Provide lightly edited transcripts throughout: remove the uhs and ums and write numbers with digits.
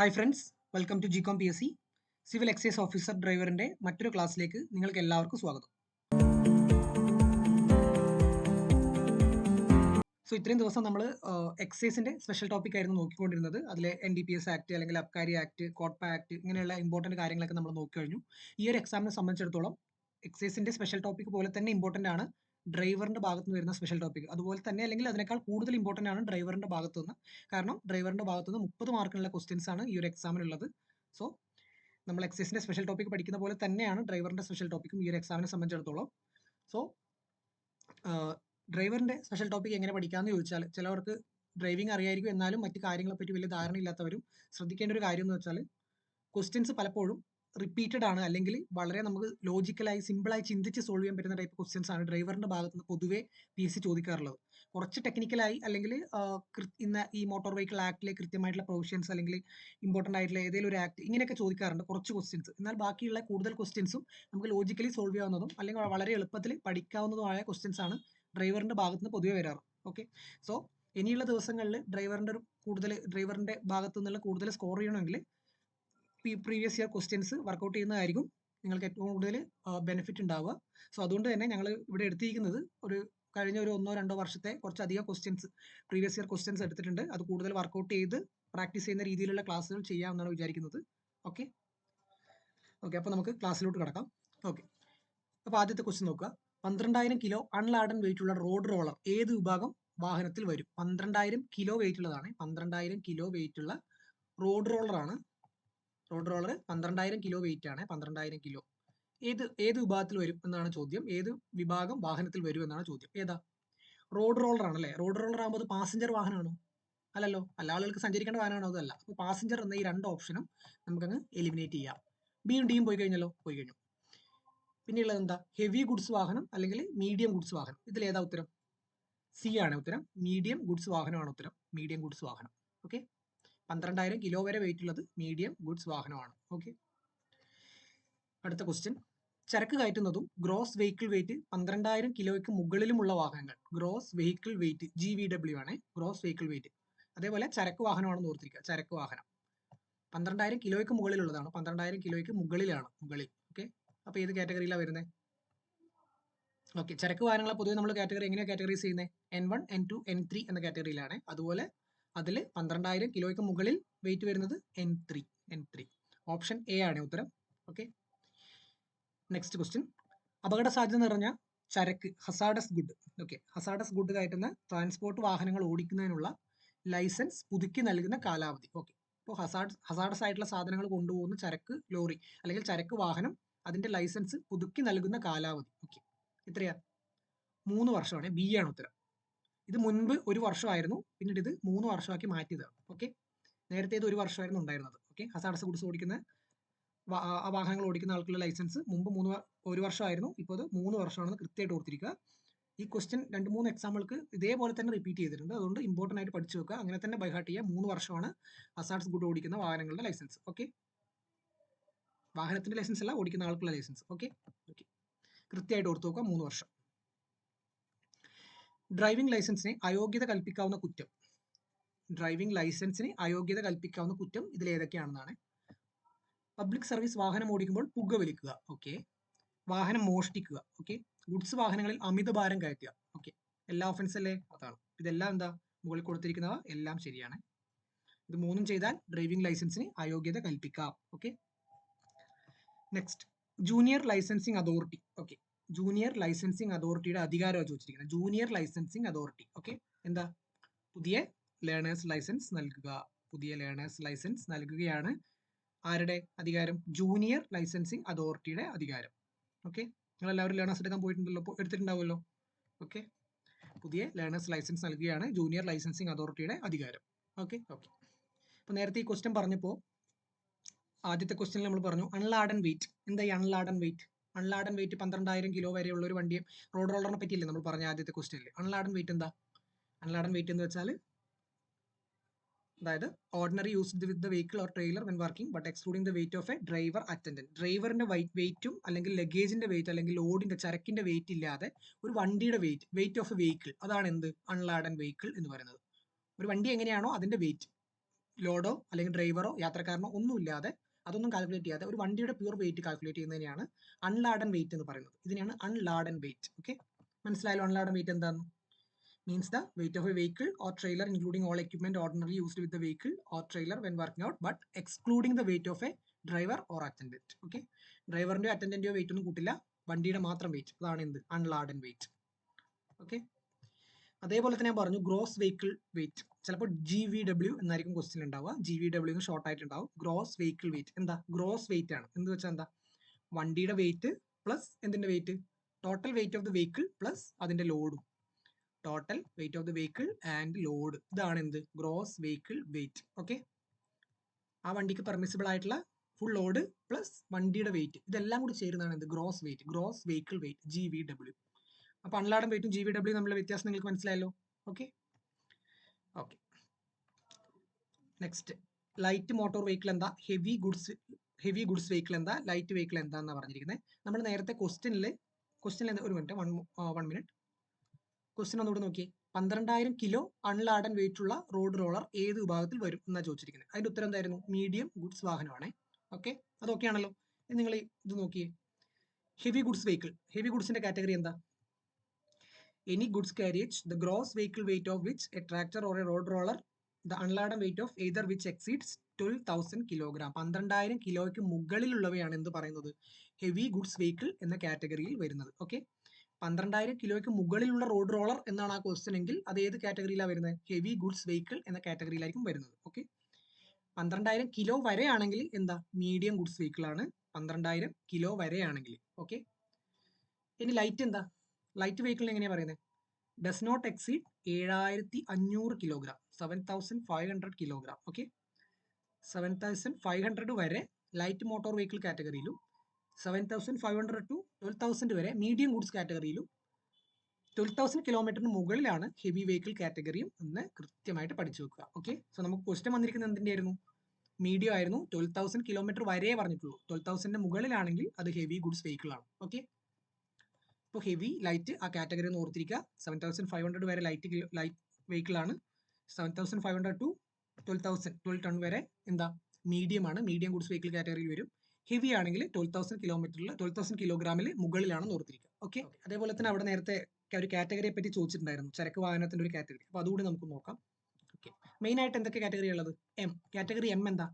Hi friends, welcome to ജികോം P S C civil excise officer ഡ്രൈവറിൻ്റെ മറ്റൊരു ക്ലാസ്സിലേക്ക് നിങ്ങൾക്ക് എല്ലാവർക്കും സ്വാഗതം. സോ ഇത്രയും ദിവസം നമ്മൾ എക്സൈസിൻ്റെ സ്പെഷ്യൽ ടോപ്പിക് ആയിരുന്നു നോക്കിക്കൊണ്ടിരുന്നത്. അതിൽ NDPS ആക്ട് അല്ലെങ്കിൽ അബ്കാരി ആക്ട്, കോട്ട്പ ആക്ട് ഇങ്ങനെയുള്ള ഇമ്പോർട്ടൻറ്റ് കാര്യങ്ങളൊക്കെ നമ്മൾ നോക്കിക്കഴിഞ്ഞു. ഈ ഒരു എക്സാമിനെ സംബന്ധിച്ചിടത്തോളം എക്സൈസിൻ്റെ സ്പെഷ്യൽ ടോപ്പിക് പോലെ തന്നെ ഇമ്പോർട്ടൻ്റ് ആണ് ഡ്രൈവറിൻ്റെ ഭാഗത്ത് നിന്ന് വരുന്ന സ്പെഷ്യൽ ടോപ്പിക്. അതുപോലെ തന്നെ അല്ലെങ്കിൽ അതിനേക്കാൾ കൂടുതൽ ഇമ്പോർട്ടൻ്റ് ആണ് ഡ്രൈവറിൻ്റെ ഭാഗത്ത് നിന്ന്. കാരണം ഡ്രൈവറിൻ്റെ ഭാഗത്ത് നിന്ന് 30 മാർക്കിനുള്ള ക്വസ്റ്റ്യൻസ് ആണ് ഈ ഒരു എക്സാമിനുള്ളത്. സോ നമ്മൾ എക്സൈസിൻ്റെ സ്പെഷ്യൽ ടോപ്പിക് പഠിക്കുന്ന പോലെ തന്നെയാണ് ഡ്രൈവറിൻ്റെ സ്പെഷ്യൽ ടോപ്പിക്കും ഈ ഒരു എക്സാമിനെ സംബന്ധിച്ചിടത്തോളം. സോ ഡ്രൈവറിൻ്റെ സ്പെഷ്യൽ ടോപ്പിക് എങ്ങനെ പഠിക്കാമെന്ന് ചോദിച്ചാൽ, ചിലവർക്ക് ഡ്രൈവിംഗ് അറിയായിരിക്കും, എന്നാലും മറ്റ് കാര്യങ്ങളെപ്പറ്റി വലിയ ധാരണയില്ലാത്തവരും ശ്രദ്ധിക്കേണ്ട ഒരു കാര്യം എന്ന് വെച്ചാൽ, ക്വസ്റ്റ്യൻസ് പലപ്പോഴും റിപ്പീറ്റഡ് ആണ്, അല്ലെങ്കിൽ വളരെ നമുക്ക് ലോജിക്കലായി സിമ്പിളായി ചിന്തിച്ച് സോൾവ് ചെയ്യാൻ പറ്റുന്ന ടൈപ്പ് ക്വസ്റ്റ്യൻസ് ആണ് ഡ്രൈവറിൻ്റെ ഭാഗത്ത് നിന്ന് പൊതുവേ PSC ചോദിക്കാറുള്ളത്. കുറച്ച് ടെക്നിക്കലായി അല്ലെങ്കിൽ ഇന്ന് ഈ മോട്ടോർ വെഹിക്കിൾ ആക്ടിലെ കൃത്യമായിട്ടുള്ള പ്രൊവിഷൻസ് അല്ലെങ്കിൽ ഇമ്പോർട്ടൻ്റ് ആയിട്ടുള്ള ഏതെങ്കിലും ഒരു ആക്ട് ഇങ്ങനെയൊക്കെ ചോദിക്കാറുണ്ട് കുറച്ച് ക്വസ്റ്റ്യൻസ്. എന്നാൽ ബാക്കിയുള്ള കൂടുതൽ ക്വസ്റ്റ്യൻസും നമുക്ക് ലോജിക്കലി സോൾവ് ചെയ്യാവുന്നതും അല്ലെങ്കിൽ വളരെ എളുപ്പത്തിൽ പഠിക്കാവുന്നതുമായ ക്വസ്റ്റ്യൻസ് ആണ് ഡ്രൈവറിൻ്റെ ഭാഗത്ത് നിന്ന് പൊതുവെ വരാറ്. ഓക്കെ, സോ ഇനിയുള്ള ദിവസങ്ങളിൽ ഡ്രൈവറിൻ്റെ ഭാഗത്തു നിന്നുള്ള കൂടുതൽ സ്കോർ ചെയ്യണമെങ്കിൽ പ്രീവിയസ് ഇയർ ക്വസ്റ്റ്യൻസ് വർക്കൗട്ട് ചെയ്യുന്നതായിരിക്കും നിങ്ങൾക്ക് ഏറ്റവും കൂടുതൽ ബെനിഫിറ്റ് ഉണ്ടാവുക. സോ അതുകൊണ്ട് തന്നെ ഞങ്ങൾ ഇവിടെ എടുത്തിരിക്കുന്നത് കഴിഞ്ഞ ഒരു 1-2 വർഷത്തെ കുറച്ചധികം ക്വസ്റ്റ്യൻസ്, പ്രീവിയസ് ഇയർ ക്വസ്റ്റ്യൻസ് എടുത്തിട്ടുണ്ട്. അത് കൂടുതൽ വർക്കൗട്ട് ചെയ്ത് പ്രാക്ടീസ് ചെയ്യുന്ന രീതിയിലുള്ള ക്ലാസ്സുകൾ ചെയ്യാമെന്നാണ് വിചാരിക്കുന്നത്. ഓക്കെ, അപ്പോൾ നമുക്ക് ക്ലാസ്സിലോട്ട് കിടക്കാം. ഓക്കെ, അപ്പോൾ ആദ്യത്തെ ക്വസ്റ്റ്യൻ നോക്കുക. 12,000 കിലോ അൺലാഡൻ വെയിറ്റ് ഉള്ള റോഡ് റോളർ ഏത് വിഭാഗം വാഹനത്തിൽ വരും? 12,000 കിലോ വെയിറ്റ് ഉള്ളതാണ്. 12,000 കിലോ വെയിറ്റ് ഉള്ള റോഡ് റോളറാണ്. റോഡ് റോളർ 12,000 കിലോ വെയിറ്റ് ആണ്. 12,000 കിലോ ഏത് വിഭാഗത്തിൽ വരും എന്നാണ് ചോദ്യം. ഏത് വിഭാഗം വാഹനത്തിൽ വരും എന്നാണ് ചോദ്യം. ഏതാ? റോഡ് റോളർ ആണല്ലേ. റോഡ് റോളർ ആകുമ്പോൾ പാസഞ്ചർ വാഹനമാണോ? അല്ലല്ലോ. അല്ല, ആളുകൾക്ക് സഞ്ചരിക്കേണ്ട വാഹനമാണോ? അതല്ല. അപ്പോൾ പാസഞ്ചർ എന്ന ഈ 2 ഓപ്ഷനും നമുക്കങ്ങ് എലിമിനേറ്റ് ചെയ്യാം. ബിയും ഡിയും പോയി കഴിഞ്ഞല്ലോ, പോയി കഴിഞ്ഞു. പിന്നെയുള്ളത് എന്താ? ഹെവി ഗുഡ്സ് വാഹനം അല്ലെങ്കിൽ മീഡിയം ഗുഡ്സ് വാഹനം. ഇതിൽ ഏതാ ഉത്തരം? സി ആണ് ഉത്തരം. മീഡിയം ഗുഡ്സ് വാഹനമാണ് ഉത്തരം. മീഡിയം ഗുഡ്സ് വാഹനം. ഓക്കെ, 12,000 കിലോ വരെ വെയിറ്റ് ഉള്ളത് മീഡിയം ഗുഡ്സ് വാഹനമാണ്. ഓക്കെ, അടുത്ത ക്വസ്റ്റ്യൻ. ചരക്ക് കയറ്റുന്നതും ഗ്രോസ് വെഹിക്കിൾ വെയിറ്റ് 12,000 കിലോയ്ക്ക് മുകളിലുമുള്ള വാഹനങ്ങൾ. ഗ്രോസ് വെഹിക്കിൾ വെയിറ്റ് GVW ആണ് ഗ്രോസ് വെഹിക്കിൾ വെയിറ്റ്. അതേപോലെ ചരക്ക് വാഹനമാണെന്ന് ഓർത്തിരിക്കുക. ചരക്ക് വാഹനം 12,000 കിലോയ്ക്ക് മുകളിലുള്ളതാണ്. 12,000 കിലോയ്ക്ക് മുകളിലാണ്. ഓക്കെ, അപ്പോൾ ഏത് കാറ്റഗറിയിലാണ് വരുന്നത്? ഓക്കെ, ചരക്ക് വാഹനങ്ങളെ പൊതുവെ നമ്മൾ എങ്ങനെയാണ് കാറ്റഗറൈസ് ചെയ്യുന്നത്? N1, N2, N3 എന്ന കാറ്റഗറിയിലാണ്. അതുപോലെ അതിൽ 12,000 കിലോയ്ക്ക് മുകളിൽ വെയിറ്റ് വരുന്നത് N3. ഓപ്ഷൻ എ ആണ് ഉത്തരം. Okay, next question. അപകട സാധ്യത നിറഞ്ഞ ചരക്ക് hazardous good. Okay, hazardous good കയറ്റുന്ന ട്രാൻസ്പോർട്ട് വാഹനങ്ങൾ ഓടിക്കുന്നതിനുള്ള ലൈസൻസ് പുതുക്കി നൽകുന്ന കാലാവധി. ഓക്കെ, ഇപ്പോൾ ഹസാഡസ് ആയിട്ടുള്ള സാധനങ്ങൾ കൊണ്ടുപോകുന്ന ചരക്ക് ലോറി അല്ലെങ്കിൽ ചരക്ക് വാഹനം, അതിന്റെ ലൈസൻസ് പുതുക്കി നൽകുന്ന കാലാവധി. ഓക്കെ, എത്രയാ? 3 വർഷമാണ്. ബി ആണ് ഉത്തരം. ഇത് മുൻപ് 1 വർഷമായിരുന്നു, പിന്നീട് ഇത് 3 വർഷമാക്കി മാറ്റിയതാണ്. ഓക്കെ, നേരത്തെ ഇത് 1 വർഷമായിരുന്നു ഉണ്ടായിരുന്നത്. ഓക്കെ, ഹസാഡസ് ഗുഡ്സ് ഓടിക്കുന്ന വാഹനങ്ങൾ ഓടിക്കുന്ന ആൾക്കുള്ള ലൈസൻസ് മുമ്പ് 1 വർഷമായിരുന്നു, ഇപ്പോൾ അത് 3 വർഷമാണെന്ന് കൃത്യമായിട്ട് ഓർത്തിരിക്കുക. ഈ ക്വസ്റ്റ്യൻ 2-3 എക്സാമ്പിൾക്ക് ഇതേപോലെ തന്നെ റിപ്പീറ്റ് ചെയ്തിട്ടുണ്ട്. അതുകൊണ്ട് ഇമ്പോർട്ടൻ്റ് ആയിട്ട് പഠിച്ചു വെക്കുക. അങ്ങനെ തന്നെ ബൈ ഹാർട്ട് ചെയ്യുക. 3 വർഷമാണ് ഹസാഡസ് ഗുഡ് ഓടിക്കുന്ന വാഹനങ്ങളുടെ ലൈസൻസ്. ഓക്കെ, വാഹനത്തിന്റെ ലൈസൻസ് അല്ല, ഓടിക്കുന്ന ആൾക്കുള്ള ലൈസൻസ്. ഓക്കെ, കൃത്യമായിട്ട് ഓർത്ത് നോക്കുക. 3 വർഷം. ഡ്രൈവിംഗ് ലൈസൻസിന് അയോഗ്യത കൽപ്പിക്കാവുന്ന കുറ്റം. ഡ്രൈവിംഗ് ലൈസൻസിന് അയോഗ്യത കൽപ്പിക്കാവുന്ന കുറ്റം ഇതിൽ ഏതൊക്കെയാണെന്നാണ്. പബ്ലിക് സർവീസ് വാഹനം ഓടിക്കുമ്പോൾ പുക വലിക്കുക. ഓക്കെ, വാഹനം മോഷ്ടിക്കുക. ഓക്കെ, ഗുഡ്സ് വാഹനങ്ങളിൽ അമിതഭാരം കയറ്റുക. ഓക്കെ, എല്ലാ ഒഫൻസ് അല്ലേ? അതാണ്. ഇതെല്ലാം എന്താ മുകളിൽ കൊടുത്തിരിക്കുന്നവ എല്ലാം ശരിയാണ്. ഇത് 3 ചെയ്താൽ ഡ്രൈവിംഗ് ലൈസൻസിന് അയോഗ്യത കൽപ്പിക്കാം. Okay, next. Junior licensing authority. Okay, junior licensing അതോറിറ്റിയുടെ അധികാരമാണ് ചോദിച്ചിരിക്കുന്നത്. Junior licensing authority. ഓക്കെ, എന്താ? പുതിയ ലേണേഴ്സ് ലൈസൻസ് നൽകുക. പുതിയ ലേണേഴ്സ് ലൈസൻസ് നൽകുകയാണ് ആരുടെ അധികാരം? ജൂനിയർ ലൈസൻസിങ് അതോറിറ്റിയുടെ അധികാരം. ഓക്കെ, നിങ്ങൾ എല്ലാവരും ലേണേഴ്സ് എടുക്കാൻ പോയിട്ടുണ്ടല്ലോ, എടുത്തിട്ടുണ്ടാവുമല്ലോ. ഓക്കെ, പുതിയ ലേണേഴ്സ് ലൈസൻസ് നൽകുകയാണ് ജൂനിയർ ലൈസൻസിങ് അതോറിറ്റിയുടെ അധികാരം. ഓക്കെ, അപ്പോൾ നേരത്തെ ഈ ക്വസ്റ്റ്യൻ പറഞ്ഞപ്പോൾ ആദ്യത്തെ ക്വസ്റ്റ്യനിൽ നമ്മൾ പറഞ്ഞു അൺലാഡൻ വെയിറ്റ്. എന്താ ഈ unladen weight? Unladen weight 12,000 kilo വരെയുള്ള ഒരു വണ്ടിയും റോഡ് റോളറിനെ പറ്റിയില്ലേ നമ്മൾ പറഞ്ഞ ആദ്യത്തെ ക്വസ്റ്റ്യനിൽ. അൺലാഡൻ വെയിറ്റ് എന്താ? അൺലാഡൻ വെയിറ്റ് എന്ന് വെച്ചാൽ അതായത് ordinary used with the vehicle or trailer when working but excluding the weight of a driver attendant. ഡ്രൈവറിന്റെ വെയിറ്റും അല്ലെങ്കിൽ ലഗേജിന്റെ വെയിറ്റ് അല്ലെങ്കിൽ ലോഡിന്റെ ചരക്കിന്റെ വെയിറ്റ് ഇല്ലാതെ ഒരു വണ്ടിയുടെ വെയിറ്റ് ഓഫ് എ വെഹിക്കിൾ, അതാണ് എന്ത്? അൺലാഡൻ വെഹിക്കിൾ എന്ന് പറയുന്നത്. ഒരു വണ്ടി എങ്ങനെയാണോ അതിന്റെ വെയിറ്റ്, ലോഡോ അല്ലെങ്കിൽ ഡ്രൈവറോ യാത്രക്കാരനോ ഒന്നുമില്ലാതെ അതൊന്നും കാൽക്കുലേറ്റ് ചെയ്യാതെ ഒരു വണ്ടിയുടെ പ്യൂർ വെയിറ്റ് കാൽക്കുലേറ്റ് ചെയ്യുന്നതിനെയാണ് അൺലാഡൻ വെയിറ്റ് എന്ന് പറയുന്നത്. ഇതിനെയാണ് അൺലാഡൻ വെയിറ്റ്. ഓക്കെ, മനസ്സിലായല്ലോ അൺലാഡൻ വെയിറ്റ് എന്താണെന്ന്? Means the weight of a vehicle or trailer including all equipment ordinarily used with the vehicle or trailer when working out, but excluding the weight of a driver or attendant. Okay, ഡ്രൈവറിന്റെയോ അറ്റൻഡന്റെയോ weight ഒന്നും കൂട്ടില്ല, വണ്ടിയുടെ മാത്രം wait. അതാണ് എന്ത്? Unladen weight. Okay, അതേപോലെ തന്നെ ഞാൻ പറഞ്ഞു ഗ്രോസ് വെഹിക്കിൾ വെയിറ്റ്. ചിലപ്പോൾ GVW എന്നായിരിക്കും ക്വസ്റ്റ്യൻ ഉണ്ടാവുക. GVW എന്ന് ഷോർട്ട് ആയിട്ടുണ്ടാവും. ഗ്രോസ് വെഹിക്കിൾ വെയിറ്റ് എന്താ? ഗ്രോസ് വെയിറ്റ് ആണ്. എന്ന് വെച്ചാൽ എന്താ? വണ്ടിയുടെ വെയിറ്റ് പ്ലസ് എന്തിന്റെ weight? Total weight of the vehicle plus അതിന്റെ ലോഡും. Total weight of the vehicle and load. ഇതാണ് എന്ത്? Gross vehicle wait. ഓക്കെ, ആ വണ്ടിക്ക് പെർമിസിബിൾ ആയിട്ടുള്ള ഫുൾ ലോഡ് പ്ലസ് വണ്ടിയുടെ വെയിറ്റ്, ഇതെല്ലാം കൂടി ചേരുന്നതാണ് എന്ത്? Gross wait, gross vehicle wait, GVW. അപ്പൊ അൺലാഡൻ വെയിറ്റും GVW തമ്മിലുള്ള വ്യത്യാസം നിങ്ങൾക്ക് മനസ്സിലായല്ലോ. Okay okay, next light motor vehicle എന്താ? ഹെവി ഗുഡ്സ് വെഹിക്കിൾ എന്താ? ലൈറ്റ് വെഹിക്കിൾ എന്താണെന്നാണ് പറഞ്ഞിരിക്കുന്നത്. നമ്മൾ നേരത്തെ ക്വസ്റ്റ്യനിൽ ഒരു മിനിറ്റ്, വൺ മിനിറ്റ്, ക്വസ്റ്റ്യൻ ഒന്നുകൂടെ നോക്കിയേ. 12,000 കിലോ അൺലാഡൻ വെയിറ്റ് ഉള്ള റോഡ് റോളർ ഏത് വിഭാഗത്തിൽ വരും എന്നാണ് ചോദിച്ചിരിക്കുന്നത്. അതിന്റെ ഉത്തരം എന്തായിരുന്നു? മീഡിയം ഗുഡ്സ് വാഹനമാണ്. ഓക്കെ, അതൊക്കെ ആണല്ലോ. നിങ്ങൾ ഇത് നോക്കിയേ, ഹെവി ഗുഡ്സ് വെഹിക്കിൾ. ഹെവി ഗുഡ്സിന്റെ കാറ്റഗറി എന്താ? Any goods carriage the gross vehicle weight of which a tractor or a road roller the unladen weight of either which exceeds 12,000 kilogram. 12,000 കിലോയ്ക്ക് മുകളിലുള്ളവയാണ് എന്ത് പറയുന്നത്? ഹെവി ഗുഡ്സ് വെഹിക്കിൾ എന്ന കാറ്റഗറിയിൽ വരുന്നത്. Okay, 12,000 കിലോയ്ക്ക് മുകളിലുള്ള റോഡ് റോളർ എന്നാണ് ആ ക്വസ്റ്റ്യൻ എങ്കിൽ അത് ഏത് കാറ്റഗറിയിലാണ് വരുന്നത്? ഹെവി ഗുഡ്സ് വെഹിക്കിൾ എന്ന കാറ്റഗറിയിലായിരിക്കും വരുന്നത്. ഓക്കെ, 12,000 കിലോ വരെയാണെങ്കിൽ എന്താ? മീഡിയം ഗുഡ്സ് വെഹിക്കിൾ ആണ്. 12,000 കിലോ വരെയാണെങ്കിൽ. ഓക്കെ, ഇനി ലൈറ്റ് എന്താ? ലൈറ്റ് വെഹിക്കിളിന് എങ്ങനെയാണ് പറയുന്നത്? Does not exceed 7,500 kilogram, 7,500 kilogram. Okay, 7,500 വരെ ലൈറ്റ് മോട്ടോർ വെഹിക്കിൾ കാറ്റഗറിയിലും 7,500 ടു 12,000 വരെ മീഡിയം ഗുഡ്സ് കാറ്റഗറിയിലും 12,000 കിലോമീറ്ററിന് മുകളിലാണ് ഹെവി വെഹിക്കിൾ കാറ്റഗറിയും എന്ന് കൃത്യമായിട്ട് പഠിച്ചു വെക്കുക. ഓക്കെ, സോ നമുക്ക് ക്വസ്റ്റ്യൻ വന്നിരിക്കുന്നത് എന്തിൻ്റെ ആയിരുന്നു? മീഡിയം ആയിരുന്നു. 12,000 കിലോമീറ്റർ വരെ പറഞ്ഞിട്ടുള്ളൂ. 12,000 മുകളിലാണെങ്കിൽ അത് ഹെവി ഗുഡ്സ് വെഹിക്കിൾ ആണ്. ഓക്കെ, ഇപ്പോൾ ഹെവി ലൈറ്റ് ആ കാറ്റഗറി ഒന്ന് ഓർത്തിരിക്കുക. 7,500 വരെ ലൈറ്റ് വെഹിക്കിൾ ആണ്. 7,500 ടു 12 ടൺ വരെ എന്താ? മീഡിയം ആണ്. മീഡിയം ഗുഡ്സ് വെഹിക്കിൾ കാറ്റഗറിയിൽ വരും. ഹെവി ആണെങ്കിൽ 12,000 കിലോഗ്രാമിൽ മുകളിലാണെന്ന് ഓർത്തിരിക്കുക. ഓക്കെ, അതേപോലെ തന്നെ അവിടെ നേരത്തെ ഒരു കാറ്റഗറിയെ പറ്റി ചോദിച്ചിട്ടുണ്ടായിരുന്നു, ചരക്ക് വാഹനത്തിന്റെ ഒരു കാറ്റഗറി. അപ്പോൾ അതുകൂടി നമുക്ക് നോക്കാം. ഓക്കെ, മെയിൻ ആയിട്ട് എന്തൊക്കെ കാറ്റഗറി ഉള്ളത്? M category. എം എന്താ?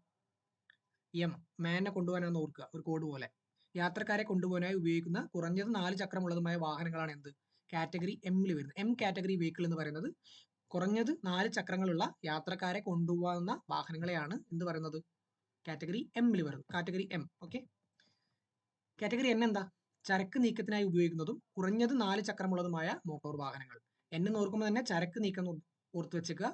എം മാനെ കൊണ്ടുപോകാനാണെന്ന് ഓർക്കുക, ഒരു കോഡ് പോലെ. യാത്രക്കാരെ കൊണ്ടുപോകാനായി ഉപയോഗിക്കുന്ന കുറഞ്ഞത് 4 ചക്രമുള്ളതുമായ വാഹനങ്ങളാണ് എന്ത്? കാറ്റഗറി എമ്മിൽ വരുന്നത്. എം കാറ്റഗറി വെഹിക്കിൾ എന്ന് പറയുന്നത് കുറഞ്ഞത് 4 ചക്രങ്ങളുള്ള യാത്രക്കാരെ കൊണ്ടുപോകുന്ന വാഹനങ്ങളെയാണ് എന്ത് പറയുന്നത്? കാറ്റഗറി എമ്മിൽ വരുന്നത്. Category M. Okay, category N എന്താ? ചരക്ക് നീക്കത്തിനായി ഉപയോഗിക്കുന്നതും കുറഞ്ഞത് 4 ചക്രമുള്ളതുമായ മോട്ടോർ വാഹനങ്ങൾ. എൻ എന്ന് ഓർക്കുമ്പോൾ തന്നെ ചരക്ക് നീക്കം ഓർത്ത് വെച്ചേക്കുക.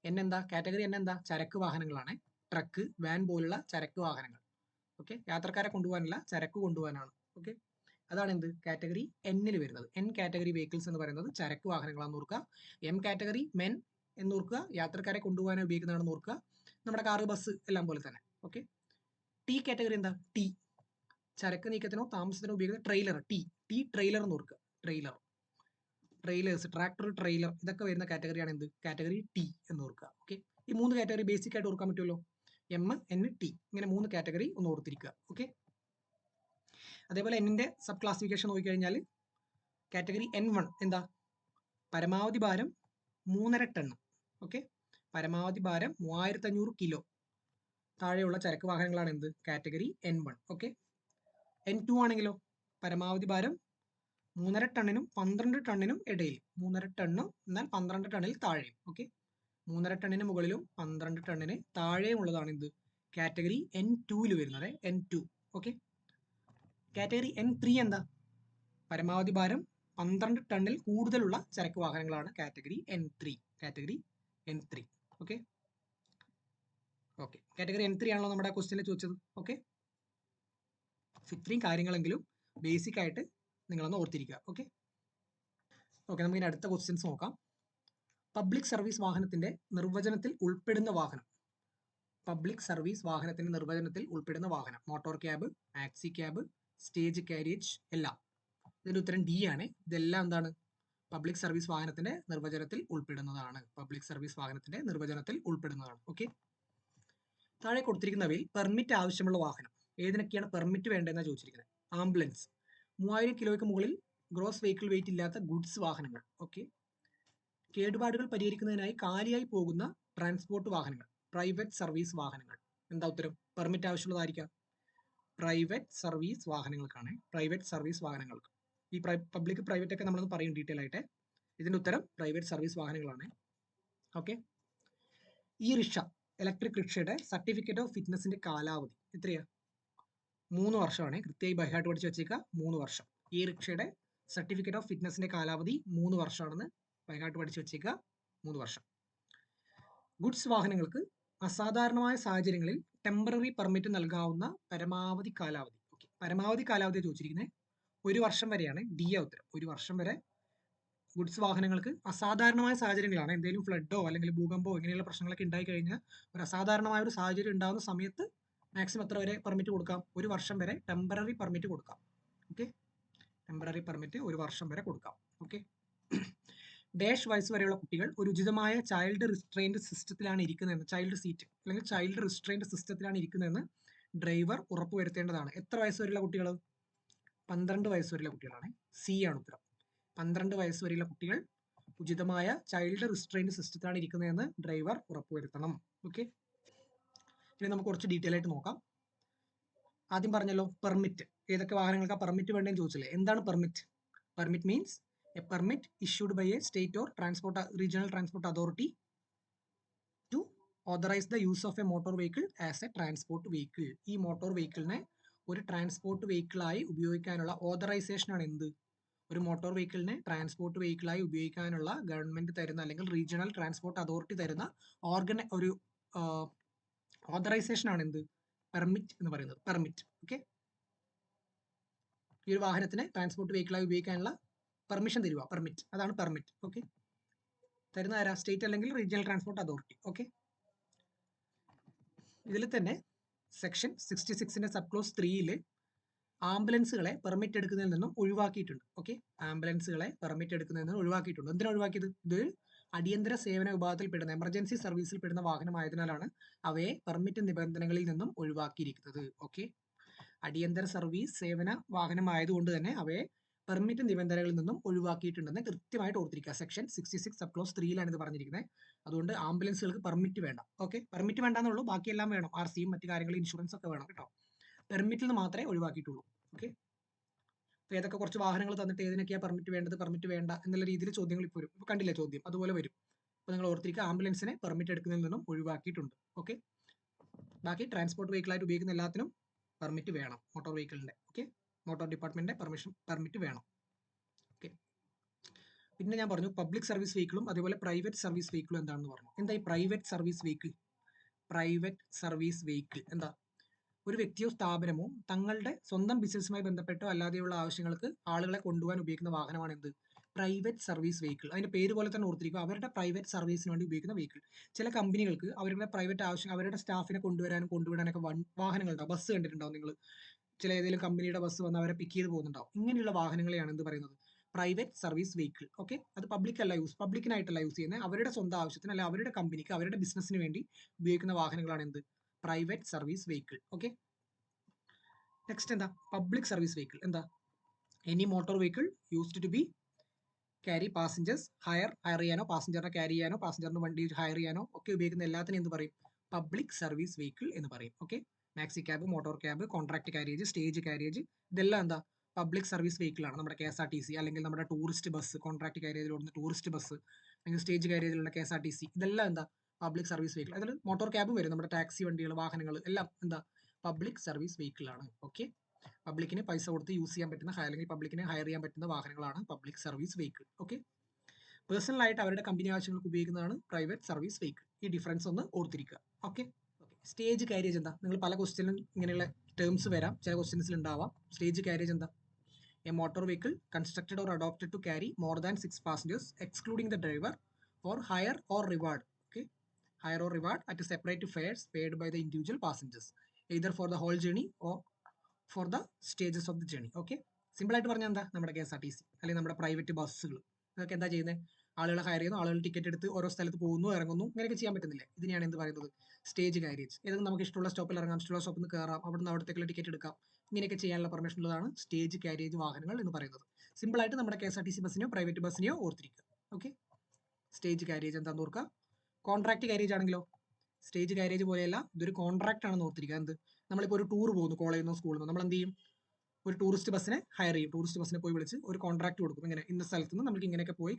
എൻ എന്താ? കാറ്റഗറി എൻ എന്താ? ചരക്ക് വാഹനങ്ങളാണ്. ട്രക്ക്, വാൻ പോലുള്ള ചരക്ക് വാഹനങ്ങൾ. ഓക്കെ, യാത്രക്കാരെ കൊണ്ടുപോകാനല്ല, ചരക്ക് കൊണ്ടുപോകാനാണ്. ഓക്കെ, അതാണ് എന്ത്? കാറ്റഗറി എന്നിൽ വരുന്നത്. എൻ കാറ്റഗറി വെഹിക്കിൾസ് എന്ന് പറയുന്നത് ചരക്ക് വാഹനങ്ങളാണെന്ന് ഓർക്കുക. എം കാറ്റഗറി മെൻ എന്ന് ഓർക്കുക, യാത്രക്കാരെ കൊണ്ടുപോകാൻ ഉപയോഗിക്കുന്നതാണെന്ന് ഓർക്കുക. നമ്മുടെ കാറ്, ബസ് എല്ലാം പോലെ തന്നെ. ഓക്കെ, ടി കാറ്റഗറി എന്താ? ടി ചരക്ക് നീക്കത്തിനോ താമസത്തിനോ ഉപയോഗിക്കുന്ന ട്രെയിലർ. ടി ട്രെയിലർ എന്ന് ഓർക്കുക. ട്രെയിലേഴ്സ്, ട്രാക്ടർ, ട്രെയിലർ, ഇതൊക്കെ വരുന്ന കാറ്റഗറിയാണ് എന്ത്? കാറ്റഗറി ടി എന്ന് ഓർക്കുക. ഓക്കെ, ഈ 3 കാറ്റഗറി ബേസിക് ആയിട്ട് ഓർക്കാൻ പറ്റുമല്ലോ. എം, എൻ, ടി, ഇങ്ങനെ 3 കാറ്റഗറി ഒന്ന് ഓർത്തിരിക്കുക. ഓക്കെ, അതേപോലെ എന്നിന്റെ സബ് ക്ലാസിഫിക്കേഷൻ നോക്കിക്കഴിഞ്ഞാൽ കാറ്റഗറി N1 എന്താ? പരമാവധി ഭാരം 3.5 ടൺ. ഓക്കെ, പരമാവധി ഭാരം 3,500 കിലോ താഴെയുള്ള ചരക്ക് വാഹനങ്ങളാണ് എന്ത്? Category N1. ഓക്കെ, N2 ആണെങ്കിലോ പരമാവധി ഭാരം 3.5 ടണ്ണിനും 12 ടണ്ണിനും ഇടയിൽ. 3.5 ടണ്ണും എന്നാൽ 12 ടണ്ണിൽ താഴെയും. ഓക്കെ, 3.5 ടണ്ണിന് മുകളിലും 12 ടണ്ണിന് താഴെയും ഉള്ളതാണ് എന്ത്? കാറ്റഗറി N2 വരുന്നത്. N2. ഓക്കെ, കാറ്റഗറി N3 എന്താ? പരമാവധി ഭാരം 12 ടണ്ണിൽ കൂടുതലുള്ള ചരക്ക് വാഹനങ്ങളാണ് category N3. Category N3. Okay okay, category N3 ആണല്ലോ നമ്മുടെ ക്വസ്റ്റ്യനിൽ ചോദിച്ചത്. ഓക്കെ, ഇത്രയും കാര്യങ്ങളെങ്കിലും ബേസിക് ആയിട്ട് നിങ്ങളൊന്ന് ഓർത്തിരിക്കുക. ഓക്കെ ഓക്കെ, നമുക്ക് ഇനി അടുത്ത ക്വസ്റ്റ്യൻസ് നോക്കാം. പബ്ലിക് സർവീസ് വാഹനത്തിന്റെ നിർവചനത്തിൽ ഉൾപ്പെടുന്ന വാഹനം. പബ്ലിക് സർവീസ് വാഹനത്തിന്റെ നിർവചനത്തിൽ ഉൾപ്പെടുന്ന വാഹനം. Motor cab, taxi cab, stage carriage എല്ലാം. ഇതിന്റെ ഉത്തരം ഡി ആണ്. ഇതെല്ലാം എന്താണ്? പബ്ലിക് സർവീസ് വാഹനത്തിന്റെ നിർവചനത്തിൽ ഉൾപ്പെടുന്നതാണ്. പബ്ലിക് സർവീസ് വാഹനത്തിന്റെ നിർവചനത്തിൽ ഉൾപ്പെടുന്നതാണ്. ഓക്കെ, താഴെ കൊടുത്തിരിക്കുന്നവയിൽ പെർമിറ്റ് ആവശ്യമുള്ള വാഹനം ഏതിനൊക്കെയാണ് പെർമിറ്റ് വേണ്ടതെന്നാണ് ചോദിച്ചിരിക്കുന്നത്. ആംബുലൻസ്, 3000 കിലോയ്ക്ക് മുകളിൽ ഗ്രോസ് വെഹിക്കിൾ വെയിറ്റ് ഇല്ലാത്ത ഗുഡ്സ് വാഹനങ്ങൾ. ഓക്കെ. കേടുപാടുകൾ പരിഹരിക്കുന്നതിനായി കാലിയായി പോകുന്ന ട്രാൻസ്പോർട്ട് വാഹനങ്ങൾ, പ്രൈവറ്റ് സർവീസ് വാഹനങ്ങൾ. എന്താ ഉത്തരം? പെർമിറ്റ് ആവശ്യമുള്ളതായിരിക്കാം പ്രൈവറ്റ് സർവീസ് വാഹനങ്ങൾക്കാണ്. പ്രൈവറ്റ് സർവീസ് വാഹനങ്ങൾക്ക്. ഈ പബ്ലിക് പ്രൈവറ്റ് ഒക്കെ നമ്മളൊന്ന് പറയും ഡീറ്റെയിൽ ആയിട്ട്. ഇതിന്റെ ഉത്തരം പ്രൈവറ്റ് സർവീസ് വാഹനങ്ങളാണ്. ഓക്കെ. ഈ റിക്ഷ, ഇലക്ട്രിക് റിക്ഷയുടെ സർട്ടിഫിക്കറ്റ് ഓഫ് ഫിറ്റ്നസിന്റെ കാലാവധി എത്രയാ? 3 വർഷമാണ്. കൃത്യമായി ബൈഹാർട്ട് പഠിച്ച് വെച്ചേക്കുക. 3 വർഷം. ഈ റിക്ഷയുടെ സർട്ടിഫിക്കറ്റ് ഓഫ് ഫിറ്റ്നസിന്റെ കാലാവധി 3 വർഷമാണെന്ന് ബൈഹാർട്ട് പഠിച്ച് വെച്ചേക്കുക. 3 വർഷം. ഗുഡ്സ് വാഹനങ്ങൾക്ക് അസാധാരണമായ സാഹചര്യങ്ങളിൽ ടെമ്പററി പെർമിറ്റ് നൽകാവുന്ന പരമാവധി കാലാവധി. ഓക്കെ. പരമാവധി കാലാവധി ചോദിച്ചിരിക്കുന്നത് 1 വർഷം വരെയാണ്. ഡി ആ ഉത്തരം. 1 വർഷം വരെ ഗുഡ്സ് വാഹനങ്ങൾക്ക് അസാധാരണമായ സാഹചര്യങ്ങളാണ്. എന്തെങ്കിലും ഫ്ലഡോ അല്ലെങ്കിൽ ഭൂകമ്പോ ഇങ്ങനെയുള്ള പ്രശ്നങ്ങളൊക്കെ ഉണ്ടായി കഴിഞ്ഞാൽ ഒരു അസാധാരണമായ ഒരു സാഹചര്യം ഉണ്ടാകുന്ന സമയത്ത് മാക്സിമം എത്ര വരെ പെർമിറ്റ് കൊടുക്കാം? 1 വർഷം വരെ ടെമ്പററി പെർമിറ്റ് കൊടുക്കാം. ഓക്കെ. ടെമ്പററി പെർമിറ്റ് 1 വർഷം വരെ കൊടുക്കാം. ഓക്കെ. ഡാഷ് വയസ്സ് വരെയുള്ള കുട്ടികൾ ഒരു ഉചിതമായ ചൈൽഡ് റിസ്ട്രെയിൻഡ് സിസ്റ്റത്തിലാണ് ഇരിക്കുന്നതെന്ന്, ചൈൽഡ് സീറ്റ് അല്ലെങ്കിൽ ചൈൽഡ് റിസ്ട്രെയിൻഡ് സിസ്റ്റത്തിലാണ് ഇരിക്കുന്നതെന്ന് ഡ്രൈവർ ഉറപ്പുവരുത്തേണ്ടതാണ്. എത്ര വയസ്സ് വരെയുള്ള കുട്ടികൾ? 12 വയസ്സ് വരെയുള്ള കുട്ടികളാണ്. സി ആണ് ഉത്തരം. 12 വയസ്സ് വരെയുള്ള കുട്ടികൾ ഉചിതമായ ചൈൽഡ് റിസ്ട്രെയിൻഡ് സിസ്റ്റത്തിലാണ് ഇരിക്കുന്നതെന്ന് ഡ്രൈവർ ഉറപ്പുവരുത്തണം. ഓക്കെ. ഇനി നമുക്ക് കുറച്ച് ഡീറ്റെയിൽ ആയിട്ട് നോക്കാം. ആദ്യം പറഞ്ഞല്ലോ പെർമിറ്റ്. ഏതൊക്കെ വാഹനങ്ങൾക്ക് പെർമിറ്റ് വേണ്ടതെന്ന് ചോദിച്ചില്ലേ? എന്താണ് permit? Permit means a permit issued by a state or regional transport authority to authorise the use of a motor vehicle as a transport vehicle. ഈ മോട്ടോർ വെഹിക്കിളിനെ ഒരു ട്രാൻസ്പോർട്ട് വെഹിക്കിളായി ഉപയോഗിക്കാനുള്ള ഓതറൈസേഷനാണ് എന്ത്? ഒരു മോട്ടോർ വെഹിക്കിളിനെ ട്രാൻസ്പോർട്ട് വെഹിക്കിളായി ഉപയോഗിക്കാനുള്ള ഗവൺമെന്റ് തരുന്ന അല്ലെങ്കിൽ റീജിയണൽ ട്രാൻസ്പോർട്ട് അതോറിറ്റി തരുന്ന ഒരു ഓതറൈസേഷൻ ആണ് എന്ത്? പെർമിറ്റ് എന്ന് പറയുന്നത്. പെർമിറ്റ്. ഓക്കെ. ഈ ഒരു വാഹനത്തിനെ ട്രാൻസ്പോർട്ട് വെഹിക്കിളായി ഉപയോഗിക്കാനുള്ള പെർമിഷൻ തരുക, പെർമിറ്റ്. അതാണ് പെർമിറ്റ്. ഓക്കെ. തരുന്ന ആരാ? സ്റ്റേറ്റ് അല്ലെങ്കിൽ റീജിയണൽ ട്രാൻസ്പോർട്ട് അതോറിറ്റി. ഓക്കെ. ഇതിൽ തന്നെ സെക്ഷൻ 66ന്റെ സബ് ക്ലോസ് 3യിൽ ആംബുലൻസുകളെ പെർമിറ്റ് എടുക്കുന്നതിൽ നിന്നും ഒഴിവാക്കിയിട്ടുണ്ട്. ഓക്കെ. ആംബുലൻസുകളെ പെർമിറ്റ് എടുക്കുന്നതിൽ നിന്നും ഒഴിവാക്കിയിട്ടുണ്ട്. എന്തിനാ ഒഴിവാക്കിയത്? ഇത് അടിയന്തര സേവന വിഭാഗത്തിൽ പെടുന്ന, എമർജൻസി സർവീസിൽ പെടുന്ന വാഹനമായതിനാലാണ് അവയെ പെർമിറ്റ് നിബന്ധനകളിൽ നിന്നും ഒഴിവാക്കിയിരിക്കുന്നത്. ഓക്കെ. അടിയന്തര സർവീസ് സേവന വാഹനമായതുകൊണ്ട് തന്നെ അവയെ പെർമിറ്റ് നിബന്ധനകളിൽ നിന്നും ഒഴിവാക്കിയിട്ടുണ്ടെന്ന് കൃത്യമായിട്ട് ഓർത്തിരിക്കുക. സെക്ഷൻ 66 സബ് ക്ലോസ് 3യിലാണ് ഇത് പറഞ്ഞിരിക്കുന്നത്. അതുകൊണ്ട് ആംബുലൻസുകൾക്ക് പെർമിറ്റ് വേണ്ട. ഓക്കെ. പെർമിറ്റ് വേണ്ടെന്നുള്ളൂ, ബാക്കിയെല്ലാം വേണം. RC-യും മറ്റു കാര്യങ്ങളും ഇൻഷുറൻസ് ഒക്കെ വേണം കേട്ടോ. പെർമിറ്റിൽ നിന്ന് മാത്രമേ ഒഴിവാക്കിയിട്ടുള്ളൂ. ഓക്കെ. അപ്പോൾ ഏതൊക്കെ കുറച്ച് വാഹനങ്ങൾ തന്നിട്ട് ഏതിനൊക്കെയാണ് പെർമിറ്റ് വേണ്ടത്, പെർമിറ്റ് വേണ്ട എന്നുള്ള രീതിയിൽ ചോദ്യങ്ങൾ ഇപ്പോൾ വരും. ഇപ്പോൾ കണ്ടില്ലേ ചോദ്യം? അതുപോലെ വരും. അപ്പോൾ നിങ്ങൾ ഓർത്തിരിക്കുക, ആംബുലൻസിനെ പെർമിറ്റ് എടുക്കുന്നതിൽ നിന്നും ഒഴിവാക്കിയിട്ടുണ്ട്. ഓക്കെ. ബാക്കി ട്രാൻസ്പോർട്ട് വെഹിക്കിളായിട്ട് ഉപയോഗിക്കുന്ന എല്ലാത്തിനും പെർമിറ്റ് വേണം. മോട്ടോർ വെഹിക്കിളിന്റെ. ഓക്കെ. മോട്ടോർ ഡിപ്പാർട്ട്മെന്റിന്റെ പെർമിറ്റ് വേണം. ഓക്കെ. പിന്നെ ഞാൻ പറഞ്ഞു പബ്ലിക് സർവീസ് വെഹിക്കിളും അതേപോലെ പ്രൈവറ്റ് സർവീസ് വെഹിക്കിളും എന്താണെന്ന് പറഞ്ഞു. എന്താ ഈ private service vehicle? Private service vehicle എന്താ? ഒരു വ്യക്തിയോ സ്ഥാപനമോ തങ്ങളുടെ സ്വന്തം ബിസിനസ്സുമായി ബന്ധപ്പെട്ടോ അല്ലാതെയുള്ള ആവശ്യങ്ങൾക്ക് ആളുകളെ കൊണ്ടുപോകാൻ ഉപയോഗിക്കുന്ന വാഹനമാണ് എന്ത്? Private service vehicle. അതിന്റെ പേര് പോലെ തന്നെ ഓർത്തിരിക്കുക, അവരുടെ പ്രൈവറ്റ് സർവീസിന് വേണ്ടി ഉപയോഗിക്കുന്ന വെഹിക്കിൾ. ചില കമ്പനികൾക്ക് അവരുടെ പ്രൈവറ്റ് ആവശ്യം, അവരുടെ സ്റ്റാഫിനെ കൊണ്ടുവരാനും കൊണ്ടുവിടാനൊക്കെ വാഹനങ്ങളുണ്ടാവും. ബസ് കണ്ടിട്ടുണ്ടാവും നിങ്ങൾ. ചില ഏതെങ്കിലും കമ്പനിയുടെ ബസ് വന്ന് അവരെ പിക്ക് ചെയ്ത് പോകുന്നുണ്ടാവും. ഇങ്ങനെയുള്ള വാഹനങ്ങളെയാണ് എന്ത് പറയുന്നത്? Private service vehicle. ഓക്കെ. അത് പബ്ലിക്കിനായിട്ടല്ല യൂസ് ചെയ്യുന്നത്. അവരുടെ സ്വന്തം ആവശ്യത്തിന് അല്ല അവരുടെ കമ്പനിക്ക് അവരുടെ ബിസിനസ്സിന് വേണ്ടി ഉപയോഗിക്കുന്ന വാഹനങ്ങളാണ് എന്ത്? Private service vehicle. Okay. Next എന്താ? പബ്ലിക് സർവീസ് വെഹിക്കിൾ എന്താ? Any motor vehicle used to be carry passengers, hire ചെയ്യാനോ പാസഞ്ചറിനെ ക്യാരി ചെയ്യാനോ പാസഞ്ചറിന് വണ്ടി ഹയർ ചെയ്യാനോ ഒക്കെ ഉപയോഗിക്കുന്ന എല്ലാത്തിനും എന്ത് പറയും? പബ്ലിക് സർവീസ് വെഹിക്കിൾ എന്ന് പറയും. Okay. Maxi cab, motor cab, contract carriage, stage carriage, ഇതെല്ലാം എന്താ? പബ്ലിക് സർവീസ് വെഹിക്കിൾ ആണ്. നമ്മുടെ KSRTC അല്ലെങ്കിൽ നമ്മുടെ ടൂറിസ്റ്റ് ബസ്, കോൺട്രാക്ട് കാരിയേജിൽ ഓടുന്ന ടൂറിസ്റ്റ് ബസ് അല്ലെങ്കിൽ സ്റ്റേജ് കാരിയേജിലുള്ള KSRTC, ഇതെല്ലാം എന്താ? Public service vehicle. അതിൽ മോട്ടോർ ക്യാബും വരും. നമ്മുടെ ടാക്സി വണ്ടികൾ, വാഹനങ്ങൾ എല്ലാം എന്താ? പബ്ലിക് സർവീസ് വെഹിക്കിൾ ആണ്. ഓക്കെ. പബ്ലിക്കിന് പൈസ കൊടുത്ത് യൂസ് ചെയ്യാൻ പറ്റുന്ന അല്ലെങ്കിൽ പബ്ലിക്കിനെ ഹയർ ചെയ്യാൻ പറ്റുന്ന വാഹനങ്ങളാണ് പബ്ലിക് സർവീസ് വെഹിക്കിൾ. ഓക്കെ. പേഴ്സണലായിട്ട് അവരുടെ കമ്പനി ആവശ്യങ്ങൾക്ക് ഉപയോഗിക്കുന്നതാണ് പ്രൈവറ്റ് സർവീസ് വെഹിക്കിൾ. ഈ ഡിഫറൻസ് ഒന്ന് ഓർത്തിരിക്കുക. ഓക്കെ. സ്റ്റേജ് കാരിയേജ് എന്താ? നിങ്ങൾ പല ക്വസ്റ്റ്യനും ഇങ്ങനെയുള്ള ടേംസ് വരാം, ചില ക്വസ്റ്റ്യൻസിൽ ഉണ്ടാവാം. സ്റ്റേജ് കാരിയേജ് എന്താ? A motor vehicle constructed or adopted to carry more than 6 passengers excluding the driver for hire or reward. Okay. Hire or reward at separate fares paid by the individual passengers either for the whole journey or for the stages of the journey. Okay. Simple ആയിട്ട് പറഞ്ഞാൽ എന്താ? നമ്മുടെ KSRTC അല്ലെങ്കിൽ നമ്മുടെ private ബസ്സുകൾ ഇതൊക്കെ എന്താ ചെയ്യുന്നത്? ആളുകളെ ഹയർ ചെയ്യുന്നു, ആളുകൾ ടിക്കറ്റ് എടുത്ത് ഓരോ സ്ഥലത്ത് പോകുന്നു, ഇറങ്ങുന്നു, ഇങ്ങനെയൊക്കെ ചെയ്യാൻ പറ്റുന്നില്ലേ? ഇതിനെയാണ് എന്ത് പറയുന്നത്? Stage carriage. ഏതെങ്കിലും നമുക്ക് ഇഷ്ടമുള്ള സ്റ്റോപ്പിൽ ഇറങ്ങാം, ഇഷ്ടമുള്ള സ്റ്റോപ്പിൽ നിന്ന് കയറാം, അവിടുന്ന് അവിടത്തേക്കുള്ള ടിക്കറ്റ് എടുക്കാം, ഇങ്ങനെയൊക്കെ ചെയ്യാനുള്ള പെർമിഷൻ ഉള്ളതാണ് സ്റ്റേജ് കാരിയേജ് വാഹനങ്ങൾ എന്ന് പറയുന്നത്. സിമ്പിളായിട്ട് നമ്മുടെ KSRTC ബസ്സിനെയോ പ്രൈവറ്റ് ബസ്സിനെയോ ഓർത്തിരിക്കുക. ഓക്കെ, സ്റ്റേജ് കാരിയേജ് എന്താണെന്ന് ഓർക്കുക. കോൺട്രാക്ട് കാരിയേജ് ആണെങ്കിലോ സ്റ്റേജ് കാരിയേജ് പോലെയല്ല, ഇതൊരു കോൺട്രാക്ട് ആണെന്ന് ഓർത്തിരിക്കുക. എന്ത്, നമ്മളിപ്പോൾ ഒരു ടൂർ പോകുന്നു, കോളേജിൽ നിന്നോ സ്കൂളിൽ നിന്നോ, നമ്മൾ എന്ത് ചെയ്യും? ഒരു ടൂറിസ്റ്റ് ബസ്സിനെ ഹയർ ചെയ്യും. ടൂറിസ്റ്റ് ബസ്സിനെ പോയി വിളിച്ച് ഒരു കോൺട്രാക്ട് കൊടുക്കും. ഇങ്ങനെ ഇന്ന സ്ഥലത്ത് നിന്ന് നമുക്ക് ഇങ്ങനെയൊക്കെ പോയി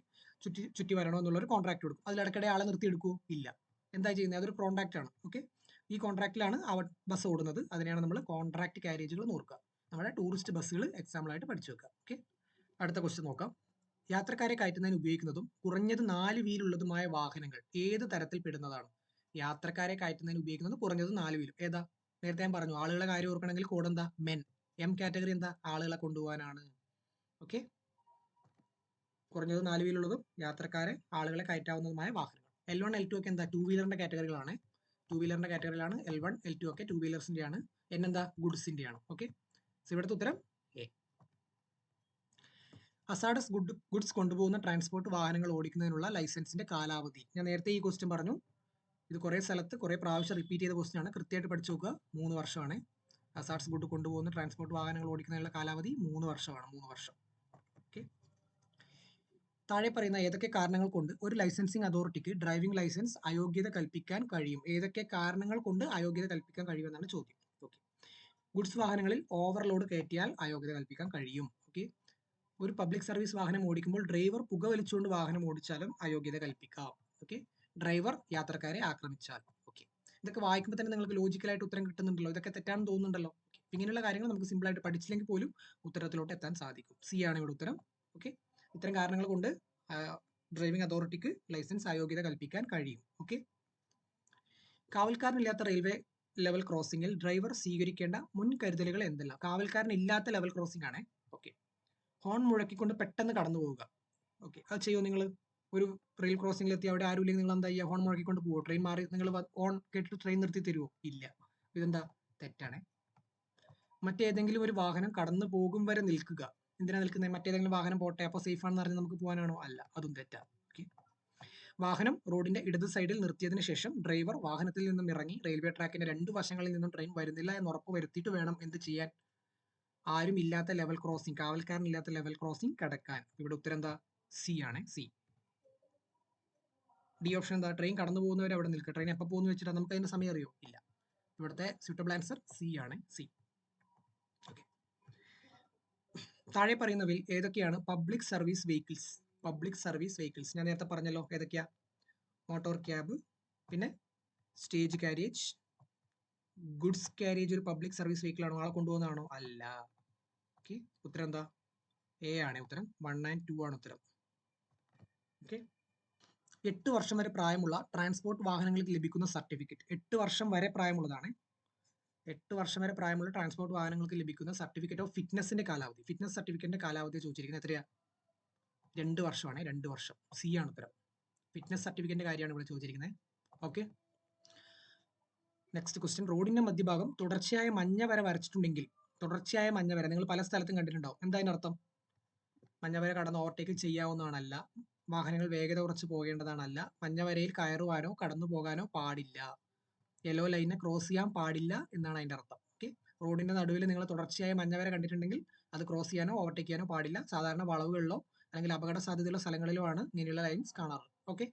ചുറ്റി വരണോ എന്നുള്ളൊരു കോൺട്രാക്ട് കൊടുക്കും. അതിലിടയ്ക്കിടെ ആളെ നിർത്തി എടുക്കുമോ? ഇല്ല. എന്താ ചെയ്യുന്നത്? അതൊരു കോൺട്രാക്ട് ആണ്. ഓക്കെ, ഈ കോൺട്രാക്റ്റിലാണ് ആ ബസ് ഓടുന്നത്. അതിനെയാണ് നമ്മൾ കോൺട്രാക്ട് കാരിയേജുകൾ നോക്കുക. നമ്മുടെ ടൂറിസ്റ്റ് ബസ്സുകൾ എക്സാമ്പിളായിട്ട് പഠിച്ചു വെക്കുക. ഓക്കെ, അടുത്ത ക്വസ്റ്റ്യൻ നോക്കാം. യാത്രക്കാരെ കയറ്റുന്നതിന് ഉപയോഗിക്കുന്നതും കുറഞ്ഞത് 4 വീലുള്ളതുമായ വാഹനങ്ങൾ ഏത് തരത്തിൽ പെടുന്നതാണ്? യാത്രക്കാരെ കയറ്റുന്നതിന് ഉപയോഗിക്കുന്നത് കുറഞ്ഞത് 4 വീലും. ഏതാ? നേരത്തെ ഞാൻ പറഞ്ഞു, ആളുകളെ കാര്യം ഓർക്കണമെങ്കിൽ കോഡ് എന്താ? മെൻ. എം കാറ്റഗറി എന്താ? ആളുകളെ കൊണ്ടുപോകാനാണ്. ഓക്കെ, കുറഞ്ഞത് 4 വീലുള്ളതും യാത്രക്കാരെ ആളുകളെ കയറ്റാവുന്നതുമായ വാഹനങ്ങൾ. L1 L2 ഒക്കെ എന്താ? 2 വീലറിന്റെ കാറ്റഗറികളാണ്. 2 വീലറിന്റെ കാറ്റഗറിയിലാണ് L1 L2 ഒക്കെ 2 വീലേഴ്സിന്റെ ആണ്. N എന്താ? ഗുഡ്സിന്റെ ആണ്. ഓക്കെ, ഇവിടുത്തെ ഉത്തരം എ. ഹസാഡസ് ഗുഡ്സ് കൊണ്ടുപോകുന്ന ട്രാൻസ്പോർട്ട് വാഹനങ്ങൾ ഓടിക്കുന്നതിനുള്ള ലൈസൻസിന്റെ കാലാവധി. ഞാൻ നേരത്തെ ഈ ക്വസ്റ്റ്യൻ പറഞ്ഞു, ഇത് കുറേ സ്ഥലത്ത് കുറേ പ്രാവശ്യം റിപ്പീറ്റ് ചെയ്ത ക്വസ്റ്റ്യൻ ആണ്. കൃത്യമായിട്ട് പഠിച്ചു നോക്കുക. 3 വർഷമാണ് ഹസാഡ്സ് ഗുഡ് കൊണ്ടുപോകുന്ന ട്രാൻസ്പോർട്ട് വാഹനങ്ങൾ ഓടിക്കുന്നതിനുള്ള കാലാവധി. 3 വർഷമാണ്. 3 വർഷം. ഓക്കെ, താഴെ പറയുന്ന ഏതൊക്കെ കാരണങ്ങൾ കൊണ്ട് ഒരു ലൈസൻസിംഗ് അതോറിറ്റിക്ക് ഡ്രൈവിംഗ് ലൈസൻസ് അയോഗ്യത കൽപ്പിക്കാൻ കഴിയും? ഏതൊക്കെ കാരണങ്ങൾ കൊണ്ട് അയോഗ്യത കൽപ്പിക്കാൻ കഴിയുമെന്നാണ് ചോദ്യം. ഓക്കെ, ഗുഡ്സ് വാഹനങ്ങളിൽ ഓവർലോഡ് കയറ്റിയാൽ അയോഗ്യത കൽപ്പിക്കാൻ കഴിയും. ഓക്കെ, ഒരു പബ്ലിക് സർവീസ് വാഹനം ഓടിക്കുമ്പോൾ ഡ്രൈവർ പുകവലിച്ചുകൊണ്ട് വാഹനം ഓടിച്ചാലും അയോഗ്യത കൽപ്പിക്കാം. ഓക്കെ, ഡ്രൈവർ യാത്രക്കാരെ ആക്രമിച്ചാൽ. ഓക്കെ, ഇതൊക്കെ വായിക്കുമ്പോൾ തന്നെ നിങ്ങൾക്ക് ലോജിക്കലായിട്ട് ഉത്തരം കിട്ടുന്നുണ്ടല്ലോ. ഇതൊക്കെ തെറ്റാണെന്ന് തോന്നുന്നുണ്ടല്ലോ. ഇങ്ങനെയുള്ള കാര്യങ്ങൾ നമുക്ക് സിമ്പിളായിട്ട് പഠിച്ചില്ലെങ്കിൽ പോലും ഉത്തരത്തിലോട്ട് എത്താൻ സാധിക്കും. സി ആണ് ഇവിടെ ഉത്തരം. ഓക്കെ, ഇത്തരം കാരണങ്ങൾ കൊണ്ട് ഡ്രൈവിംഗ് അതോറിറ്റിക്ക് ലൈസൻസ് അയോഗ്യത കൽപ്പിക്കാൻ കഴിയും. ഓക്കെ, കാവൽക്കാരനില്ലാത്ത റെയിൽവേ ലെവൽ ക്രോസിംഗിൽ ഡ്രൈവർ സ്വീകരിക്കേണ്ട മുൻകരുതലുകൾ എന്തെല്ലാം? കാവൽക്കാരനില്ലാത്ത ലെവൽ ക്രോസിംഗ് ആണ്. ഓക്കെ, ഹോൺ മുഴക്കിക്കൊണ്ട് പെട്ടെന്ന് കടന്നു പോവുക. ഓക്കെ, അത് ചെയ്യുമോ നിങ്ങൾ? ഒരു റെയിൽ ക്രോസിംഗിൽ എത്തി അവിടെ ആരും ഇല്ലെങ്കിൽ നിങ്ങൾ എന്താ ചെയ്യുക? ഹോൺ മുഴക്കിക്കൊണ്ട് പോകുമോ? ട്രെയിൻ മാറി നിങ്ങൾ ഹോൺ കേട്ടിട്ട് ട്രെയിൻ നിർത്തി തരുമോ? ഇല്ല. ഇതെന്താ? തെറ്റാണ്. മറ്റേതെങ്കിലും ഒരു വാഹനം കടന്നു പോകും വരെ നിൽക്കുക. എന്തിനാ നിൽക്കുന്നത്? മറ്റേതെങ്കിലും വാഹനം പോട്ടെ, അപ്പോൾ സേഫ് ആണെന്ന് പറഞ്ഞ് നമുക്ക് പോകാനാണോ? അല്ല, അതും തെറ്റാണ്. ഓക്കെ, വാഹനം റോഡിന്റെ ഇടത് സൈഡിൽ നിർത്തിയതിനു ശേഷം ഡ്രൈവർ വാഹനത്തിൽ നിന്നും ഇറങ്ങി റെയിൽവേ ട്രാക്കിന്റെ 2 വശങ്ങളിൽ നിന്നും ട്രെയിൻ വരുന്നില്ല എന്ന് ഉറപ്പ് വരുത്തിയിട്ട് വേണം എന്ത് ചെയ്യാൻ? ആരും ഇല്ലാത്ത ലെവൽ ക്രോസിംഗ്, കാവൽക്കാരനില്ലാത്ത ലെവൽ ക്രോസിംഗ് കടക്കാൻ. ഇവിടെ ഉത്തരം എന്താ? സി ആണ്. സി. ഡി ഓപ്ഷൻ എന്താ? ട്രെയിൻ കടന്നു പോകുന്നവർ അവിടെ നിൽക്കുക. ട്രെയിൻ എപ്പോൾ പോകുന്നു വെച്ചിട്ട് നമുക്ക് അതിന്റെ സമയം അറിയോ? ഇല്ല. ഇവിടുത്തെ സ്യൂട്ടബിൾ ആൻസർ സി ആണ്. സി. ഓക്കെ, താഴെ പറയുന്നവയിൽ ഏതൊക്കെയാണ് public service vehicles? Public service vehicles ഞാൻ നേരത്തെ പറഞ്ഞല്ലോ. ഏതൊക്കെയാ? മോട്ടോർ ക്യാബ്, പിന്നെ സ്റ്റേജ് കാരിയേജ്. ഗുഡ്സ് കാരിയേജ് ഒരു പബ്ലിക് സർവീസ് വെഹിക്കിൾ ആണോ? ആളെ കൊണ്ടുപോകുന്നതാണോ? അല്ല. ഓക്കെ, ഉത്തരം എന്താ? എ ആണ് ഉത്തരം. 1 and 2 ആണ് ഉത്തരം. ഓക്കെ, 8 വർഷം വരെ പ്രായമുള്ള ട്രാൻസ്പോർട്ട് വാഹനങ്ങൾക്ക് ലഭിക്കുന്ന സർട്ടിഫിക്കറ്റ്. 8 വർഷം വരെ പ്രായമുള്ളതാണ്. 8 വർഷം വരെ പ്രായമുള്ള ട്രാൻസ്പോർട്ട് വാഹനങ്ങൾക്ക് ലഭിക്കുന്ന സർട്ടിഫിക്കറ്റ് ഓഫ് ഫിറ്റ്നസിന്റെ കാലാവധി. ഫിറ്റ്നസ് സർട്ടിഫിക്കറ്റിന്റെ കാലാവധി ചോദിച്ചിരിക്കുന്നത് എത്രയാ? 2 വർഷമാണ്. 2 വർഷം. സി ആണ് ഉത്തരം. ഫിറ്റ്നസ് സർട്ടിഫിക്കറ്റിന്റെ കാര്യമാണ് ഇവിടെ ചോദിച്ചിരിക്കുന്നത്. Okay, next question. റോഡിന്റെ മധ്യഭാഗം തുടർച്ചയായ മഞ്ഞ വര വരച്ചിട്ടുണ്ടെങ്കിൽ, തുടർച്ചയായ മഞ്ഞ വര നിങ്ങൾ പല സ്ഥലത്തും കണ്ടിട്ടുണ്ടാവും. എന്താ അതിനർത്ഥം? മഞ്ഞ വര കടന്ന് ഓവർടേക്ക് ചെയ്യാവുന്നതാണല്ല, വാഹനങ്ങൾ വേഗത കുറച്ച് പോകേണ്ടതാണല്ല, മഞ്ഞ വരയിൽ കയറുവാനോ കടന്നു പോകാനോ പാടില്ല, യെല്ലോ ലൈനെ ക്രോസ് ചെയ്യാൻ പാടില്ല എന്നാണ് അതിന്റെ അർത്ഥം. ഓക്കെ, റോഡിന്റെ നടുവിൽ നിങ്ങൾ തുടർച്ചയായ മഞ്ഞ വര കണ്ടിട്ടുണ്ടെങ്കിൽ അത് ക്രോസ് ചെയ്യാനോ ഓവർടേക്ക് ചെയ്യാനോ പാടില്ല. സാധാരണ വളവുകളിലോ അല്ലെങ്കിൽ അപകട സാധ്യതയുള്ള സ്ഥലങ്ങളിലോ ആണ് ഇങ്ങനെയുള്ള ലൈൻസ് കാണാറ്. Okay,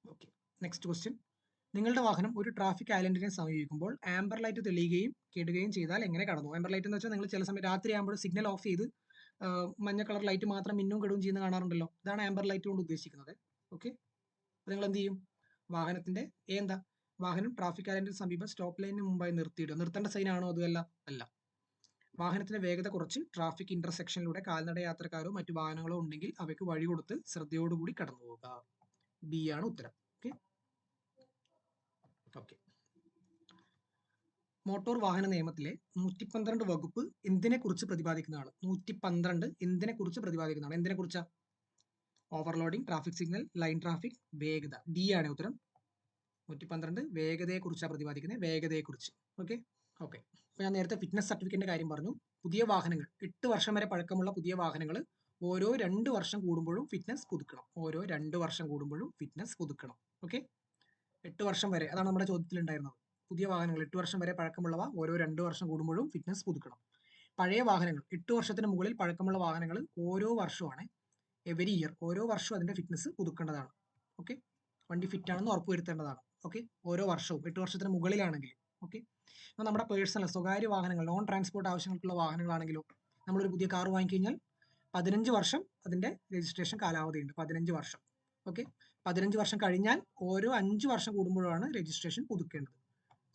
okay, next question. നിങ്ങളുടെ വാഹനം ഒരു ട്രാഫിക് ഐലൻഡിനെ സമീപിക്കുമ്പോൾ ആംബർ ലൈറ്റ് തെളിയുകയും കെടുകയും ചെയ്താൽ എങ്ങനെ കടന്നു? ആംബർ ലൈറ്റ് എന്ന് വെച്ചാൽ നിങ്ങൾ ചില സമയം രാത്രി ആകുമ്പോൾ സിഗ്നൽ ഓഫ് ചെയ്ത് മഞ്ഞ കളർ ലൈറ്റ് മാത്രം മിന്നും കെടുകയും ചെയ്യുന്ന കാണാറുണ്ടല്ലോ. ഇതാണ് ആംബർ ലൈറ്റ് കൊണ്ട് ഉദ്ദേശിക്കുന്നത്. ഓക്കെ, നിങ്ങൾ എന്ത് ചെയ്യും? വാഹനത്തിന്റെ എന്താ? വാഹനം ട്രാഫിക് ഐലൻഡിന് സമീപം സ്റ്റോപ്പ് ലൈനിന് മുമ്പായി നിർത്തിയിടുക. നിർത്തേണ്ട സൈൻ ആണോ? അതുമല്ല. അല്ല. വാഹനത്തിന്റെ വേഗത കുറച്ച് ട്രാഫിക് ഇന്റർസെക്ഷനിലൂടെ കാൽനട യാത്രക്കാരോ മറ്റു വാഹനങ്ങളോ ഉണ്ടെങ്കിൽ അവയ്ക്ക് വഴി കൊടുത്ത് ശ്രദ്ധയോടുകൂടി കടന്നു പോവുക. ബി ആണ് ഉത്തരം. Okay, okay. മോട്ടോർ വാഹന നിയമത്തിലെ 112 വകുപ്പ് എന്തിനെ കുറിച്ച് പ്രതിപാദിക്കുന്നതാണ്? 112 എന്തിനെ കുറിച്ച് പ്രതിപാദിക്കുന്നതാണ്? എന്തിനെ കുറിച്ചാ? Overloading, traffic signal, line traffic, വേഗത. ഡി ആണ് ഉത്തരം. 112 വേഗതയെ കുറിച്ചാണ് പ്രതിപാദിക്കുന്നത്. വേഗതയെ കുറിച്ച്. Okay, okay. അപ്പൊ ഞാൻ നേരത്തെ ഫിറ്റ്നസ് സർട്ടിഫിക്കറ്റിന്റെ കാര്യം പറഞ്ഞു. പുതിയ വാഹനങ്ങൾ 8 വർഷം വരെ പഴക്കമുള്ള പുതിയ വാഹനങ്ങൾ ഓരോ 2 വർഷം കൂടുമ്പോഴും ഫിറ്റ്നസ് പുതുക്കണം. ഓരോ 2 വർഷം കൂടുമ്പോഴും ഫിറ്റ്നസ് പുതുക്കണം. ഓക്കെ. 8 വർഷം വരെ അതാണ് നമ്മുടെ ചോദ്യത്തിലുണ്ടായിരുന്നത്. പുതിയ വാഹനങ്ങൾ 8 വർഷം വരെ പഴക്കമുള്ളവ ഓരോ 2 വർഷം കൂടുമ്പോഴും ഫിറ്റ്നസ് പുതുക്കണം. പഴയ വാഹനങ്ങൾ 8 വർഷത്തിന് മുകളിൽ പഴക്കമുള്ള വാഹനങ്ങൾ ഓരോ വർഷമാണ്, എവരി ഇയർ ഓരോ വർഷവും അതിന്റെ ഫിറ്റ്നസ് പുതുക്കേണ്ടതാണ്. ഓക്കെ. വണ്ടി ഫിറ്റ് ആണെന്ന് ഉറപ്പുവരുത്തേണ്ടതാണ്. ഓക്കെ. ഓരോ വർഷവും 8 വർഷത്തിന് മുകളിലാണെങ്കിൽ. ഓക്കെ. അപ്പോൾ നമ്മുടെ പേഴ്സണൽ സ്വകാര്യ വാഹനങ്ങൾ, നോൺ ട്രാൻസ്പോർട്ട് ആവശ്യങ്ങൾക്കുള്ള വാഹനങ്ങളാണെങ്കിലോ, നമ്മളൊരു പുതിയ കാർ വാങ്ങിക്കഴിഞ്ഞാൽ 15 വർഷം അതിന്റെ രജിസ്ട്രേഷൻ കാലാവധിയുണ്ട്. 15 വർഷം. ഓക്കെ. 15 വർഷം കഴിഞ്ഞാൽ ഓരോ 5 വർഷം കൂടുമ്പോഴാണ് രജിസ്ട്രേഷൻ പുതുക്കേണ്ടത്.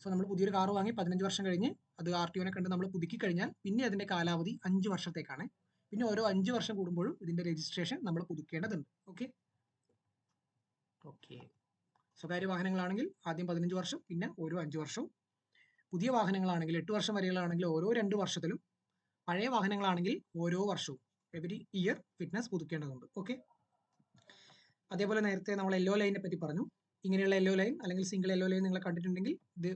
സോ നമ്മൾ പുതിയൊരു കാർ വാങ്ങി 15 വർഷം കഴിഞ്ഞ് അത് RTOനെ കണ്ട് നമ്മൾ പുതുക്കി കഴിഞ്ഞാൽ പിന്നെ അതിന്റെ കാലാവധി 5 വർഷത്തേക്കാണ്. പിന്നെ ഓരോ 5 വർഷം കൂടുമ്പോഴും ഇതിന്റെ രജിസ്ട്രേഷൻ നമ്മൾ പുതുക്കേണ്ടതുണ്ട്. ഓക്കെ. ഓക്കെ. സ്വകാര്യ വാഹനങ്ങളാണെങ്കിൽ ആദ്യം 15 വർഷം, പിന്നെ ഓരോ 5 വർഷവും. പുതിയ വാഹനങ്ങളാണെങ്കിൽ 8 വർഷം വരെയുള്ളതാണെങ്കിൽ ഓരോ 2 വർഷത്തിലും. പഴയ വാഹനങ്ങളാണെങ്കിൽ ഓരോ വർഷവും, എവരി ഇയർ ഫിറ്റ്നസ് പുതുക്കേണ്ടതുണ്ട്. ഓക്കെ. അതേപോലെ നേരത്തെ നമ്മൾ യെല്ലോ ലൈനിനെ പറ്റി പറഞ്ഞു. ഇങ്ങനെയുള്ള യെല്ലോ ലൈൻ അല്ലെങ്കിൽ സിംഗിൾ യെല്ലോ ലൈൻ നിങ്ങൾ കണ്ടിട്ടുണ്ടെങ്കിൽ ഇത്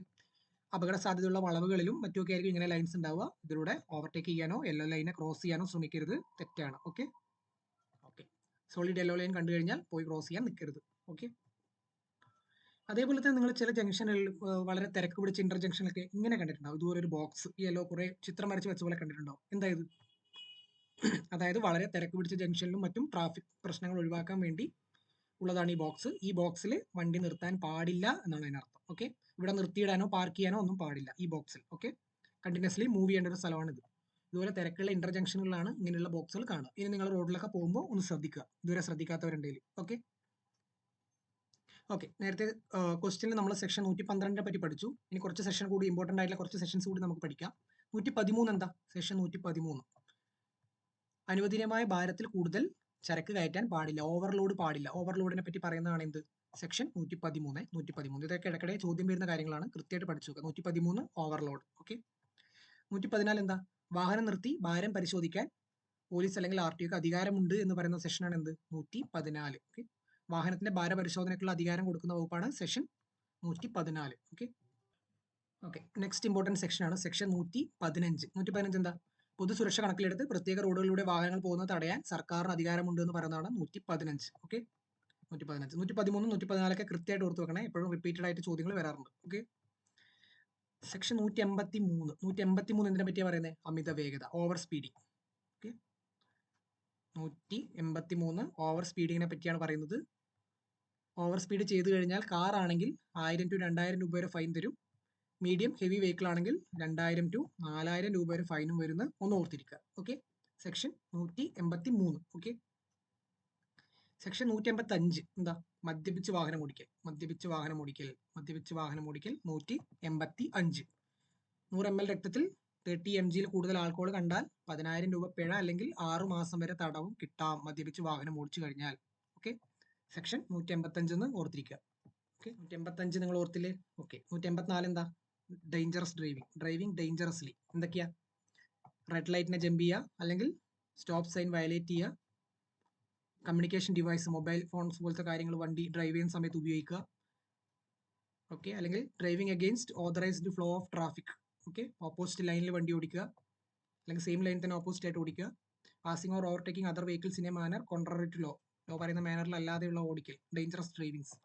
അപകട സാധ്യതയുള്ള വളവുകളിലും മറ്റുമൊക്കെ ആയിരിക്കും ഇങ്ങനെ ലൈൻസ് ഉണ്ടാവുക. ഇതിലൂടെ ഓവർടേക്ക് ചെയ്യാനോ യെല്ലോ ലൈനെ ക്രോസ് ചെയ്യാനോ ശ്രമിക്കരുത്. തെറ്റാണ്. Okay. Okay. Solid yellow line കണ്ടു കഴിഞ്ഞാൽ പോയി ക്രോസ് ചെയ്യാൻ നിൽക്കരുത്. ഓക്കെ. അതേപോലെ തന്നെ നിങ്ങൾ ചില ജംഗ്ഷനുകളിൽ വളരെ തിരക്ക് പിടിച്ച ഇന്റർ ജംഗ്ഷനൊക്കെ ഇങ്ങനെ കണ്ടിട്ടുണ്ടാവും. ഇതുപോലെ ഒരു ബോക്സ് യെല്ലോ കുറെ ചിത്രം വരച്ച് വെച്ച പോലെ കണ്ടിട്ടുണ്ടാവും. എന്തായത്? അതായത് വളരെ തിരക്ക് പിടിച്ച ജംഗ്ഷനിലും മറ്റും ട്രാഫിക് പ്രശ്നങ്ങൾ ഒഴിവാക്കാൻ വേണ്ടി ഉള്ളതാണ് ഈ ബോക്സ്. ഈ ബോക്സിൽ വണ്ടി നിർത്താൻ പാടില്ല എന്നാണ് അതിനർത്ഥം. ഓക്കെ. ഇവിടെ നിർത്തിയിടാനോ പാർക്ക് ചെയ്യാനോ ഒന്നും പാടില്ല ഈ ബോക്സിൽ. ഓക്കെ. കണ്ടിന്യൂസ്ലി മൂവ് ചെയ്യേണ്ട ഒരു സ്ഥലമാണിത്. ഇതുപോലെ തിരക്കുള്ള ഇന്റർ ജംഗ്ഷനുകളിലാണ് ഇങ്ങനെയുള്ള ബോക്സുകൾ കാണുക. ഇനി നിങ്ങൾ റോഡിലൊക്കെ പോകുമ്പോൾ ഒന്ന് ശ്രദ്ധിക്കുക, ഇതുവരെ ശ്രദ്ധിക്കാത്തവരുണ്ടെങ്കിൽ. ഓക്കെ. ഓക്കെ. നേരത്തെ ക്വസ്റ്റ്യനിൽ നമ്മൾ സെക്ഷൻ 112 പറ്റി പഠിച്ചു. ഇനി കുറച്ച് സെഷൻ കൂടി ഇമ്പോർട്ടന്റ് ആയിട്ടുള്ള കുറച്ച് സെഷൻസ് കൂടി നമുക്ക് പഠിക്കാം. 113 എന്താ? സെഷൻ 113 അനുവദനീയമായ ഭാരത്തിൽ കൂടുതൽ ചരക്ക് കയറ്റാൻ പാടില്ല, ഓവർലോഡ് പാടില്ല. ഓവർലോഡിനെ പറ്റി പറയുന്നതാണ് എന്ത്? സെക്ഷൻ 113. ഇതൊക്കെ ഇടയ്ക്കിടെ ചോദ്യം വരുന്ന കാര്യങ്ങളാണ്, കൃത്യമായിട്ട് പഠിച്ചു നോക്കുക. 113 ഓവർലോഡ്. ഓക്കെ. 114 എന്താ? വാഹനം നിർത്തി ഭാരം പരിശോധിക്കാൻ പോലീസ് അല്ലെങ്കിൽ RTOക്ക് അധികാരമുണ്ട് എന്ന് പറയുന്ന സെഷനാണ് എന്ത്? 114. ഓക്കെ. വാഹനത്തിന്റെ ഭാരപരിശോധനയ്ക്കുള്ള അധികാരം കൊടുക്കുന്ന വകുപ്പാണ് session 114. Okay. Okay. Next important സെക്ഷനാണ് സെക്ഷൻ 115. 115 എന്താ? പൊതുസുരക്ഷ കണക്കിലെടുത്ത് പ്രത്യേക റോഡുകളിലൂടെ വാഹനങ്ങൾ പോകുന്നത് തടയാൻ സർക്കാരിന് അധികാരമുണ്ട് എന്ന് പറയുന്നതാണ് 115. ഓക്കെ. 115. 113, 114 കൃത്യമായിട്ട് ഓർത്ത് വെക്കണേ. എപ്പോഴും റിപ്പീറ്റഡ് ആയിട്ട് ചോദ്യങ്ങൾ വരാറുണ്ട്. ഓക്കെ. സെക്ഷൻ 183. 183 എന്തിനെ പറ്റിയാണ് പറയുന്നത്? അമിത വേഗത, ഓവർ സ്പീഡിങ്. ഓക്കെ. 183 ഓവർ സ്പീഡിങ്ങിനെ പറ്റിയാണ് പറയുന്നത്. ഓവർ സ്പീഡ് ചെയ്തു കഴിഞ്ഞാൽ കാർ ആണെങ്കിൽ 1000 to 2000 രൂപ വരെ ഫൈൻ തരും. മീഡിയം ഹെവി വെഹിക്കിൾ ആണെങ്കിൽ 2000 to 4000 രൂപ വരെ ഫൈനും വരുന്ന ഒന്ന് ഓർത്തിരിക്കുക. ഓക്കെ. സെക്ഷൻ 183. ഓക്കെ. സെക്ഷൻ 185 എന്താ? മദ്യപിച്ച് വാഹനം ഓടിക്കൽ. 185. 100 ml രക്തത്തിൽ 30 mg കൂടുതൽ ആൽക്കഹോൾ കണ്ടാൽ 10,000 രൂപ പിഴ അല്ലെങ്കിൽ 6 മാസം വരെ തടവും കിട്ടാം, മദ്യപിച്ച് വാഹനം ഓടിച്ചു കഴിഞ്ഞാൽ. ഓക്കെ. സെക്ഷൻ 185 എന്ന് ഓർത്തിരിക്കുക. ഓക്കെ. 185 നിങ്ങൾ ഓർത്തില്ലേ? ഓക്കെ. 184 എന്താ? Dangerous driving dangerously. എന്തൊക്കെയാ? റെഡ് ലൈറ്റിനെ ജമ്പ് ചെയ്യുക, അല്ലെങ്കിൽ സ്റ്റോപ്പ് സൈൻ വയലേറ്റ് ചെയ്യുക, കമ്മ്യൂണിക്കേഷൻ ഡിവൈസ് മൊബൈൽ ഫോൺസ് പോലത്തെ കാര്യങ്ങൾ വണ്ടി ഡ്രൈവ് ചെയ്യുന്ന സമയത്ത് ഉപയോഗിക്കുക. ഓക്കെ. അല്ലെങ്കിൽ driving against authorised flow of traffic. Okay. Opposite ലൈനിൽ വണ്ടി ഓടിക്കുക, അല്ലെങ്കിൽ സെയിം ലൈൻ തന്നെ ഓപ്പോസിറ്റ് ആയിട്ട് ഓടിക്കുക. Passing or overtaking other vehicles in a manner contrary to law പറയുന്ന മാനറിൽ അല്ലാതെയുള്ള ഓടിക്കൽ, ഡേഞ്ചറസ് ഡ്രൈവിംഗ്സ്.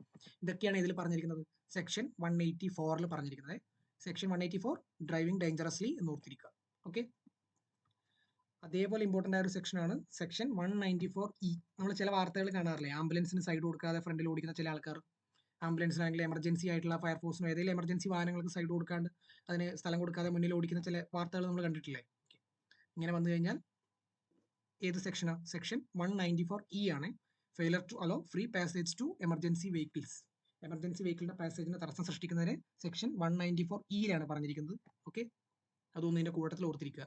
ഇതൊക്കെയാണ് ഇതിൽ പറഞ്ഞിരിക്കുന്നത്. സെക്ഷൻ 184 പറഞ്ഞിരിക്കുന്നത്. സെക്ഷൻ 184 ഡ്രൈവിംഗ് ഡേഞ്ചറസ്ലി എന്ന് ഓർത്തിരിക്കുക. ഓക്കെ. അതേപോലെ ഇമ്പോർട്ടൻ്റ് ആയ ഒരു സെക്ഷനാണ് സെക്ഷൻ 194E. നമ്മൾ ചില വാർത്തകൾ കാണാറില്ലേ? ആംബുലൻസിന് സൈഡ് കൊടുക്കാതെ ഫ്രണ്ടിൽ ഓടിക്കുന്ന ചില ആൾക്കാർ. ആംബുലൻസിനാണെങ്കിൽ എമർജൻസി ആയിട്ടുള്ള ഫയർഫോഴ്സിനോ ഏതെങ്കിലും എമർജൻസി വാഹനങ്ങൾക്ക് സൈഡ് കൊടുക്കാണ്ട് അതിന് സ്ഥലം കൊടുക്കാതെ മുന്നിൽ ഓടിക്കുന്ന ചില വാർത്തകൾ നമ്മൾ കണ്ടിട്ടില്ലേ? ഇങ്ങനെ വന്നു കഴിഞ്ഞാൽ ഏത് സെക്ഷനാണ്? സെക്ഷൻ 194E ആണ്. Failure to allow free passage to emergency vehicles. Emergency വെഹിക്കിളിന്റെ പാസേജിന് തടസ്സം സൃഷ്ടിക്കുന്നതിന് സെക്ഷൻ 194E പറഞ്ഞിരിക്കുന്നത്. ഓക്കെ. അതൊന്നും ഇതിന്റെ കൂട്ടത്തിൽ ഓർത്തിരിക്കുക.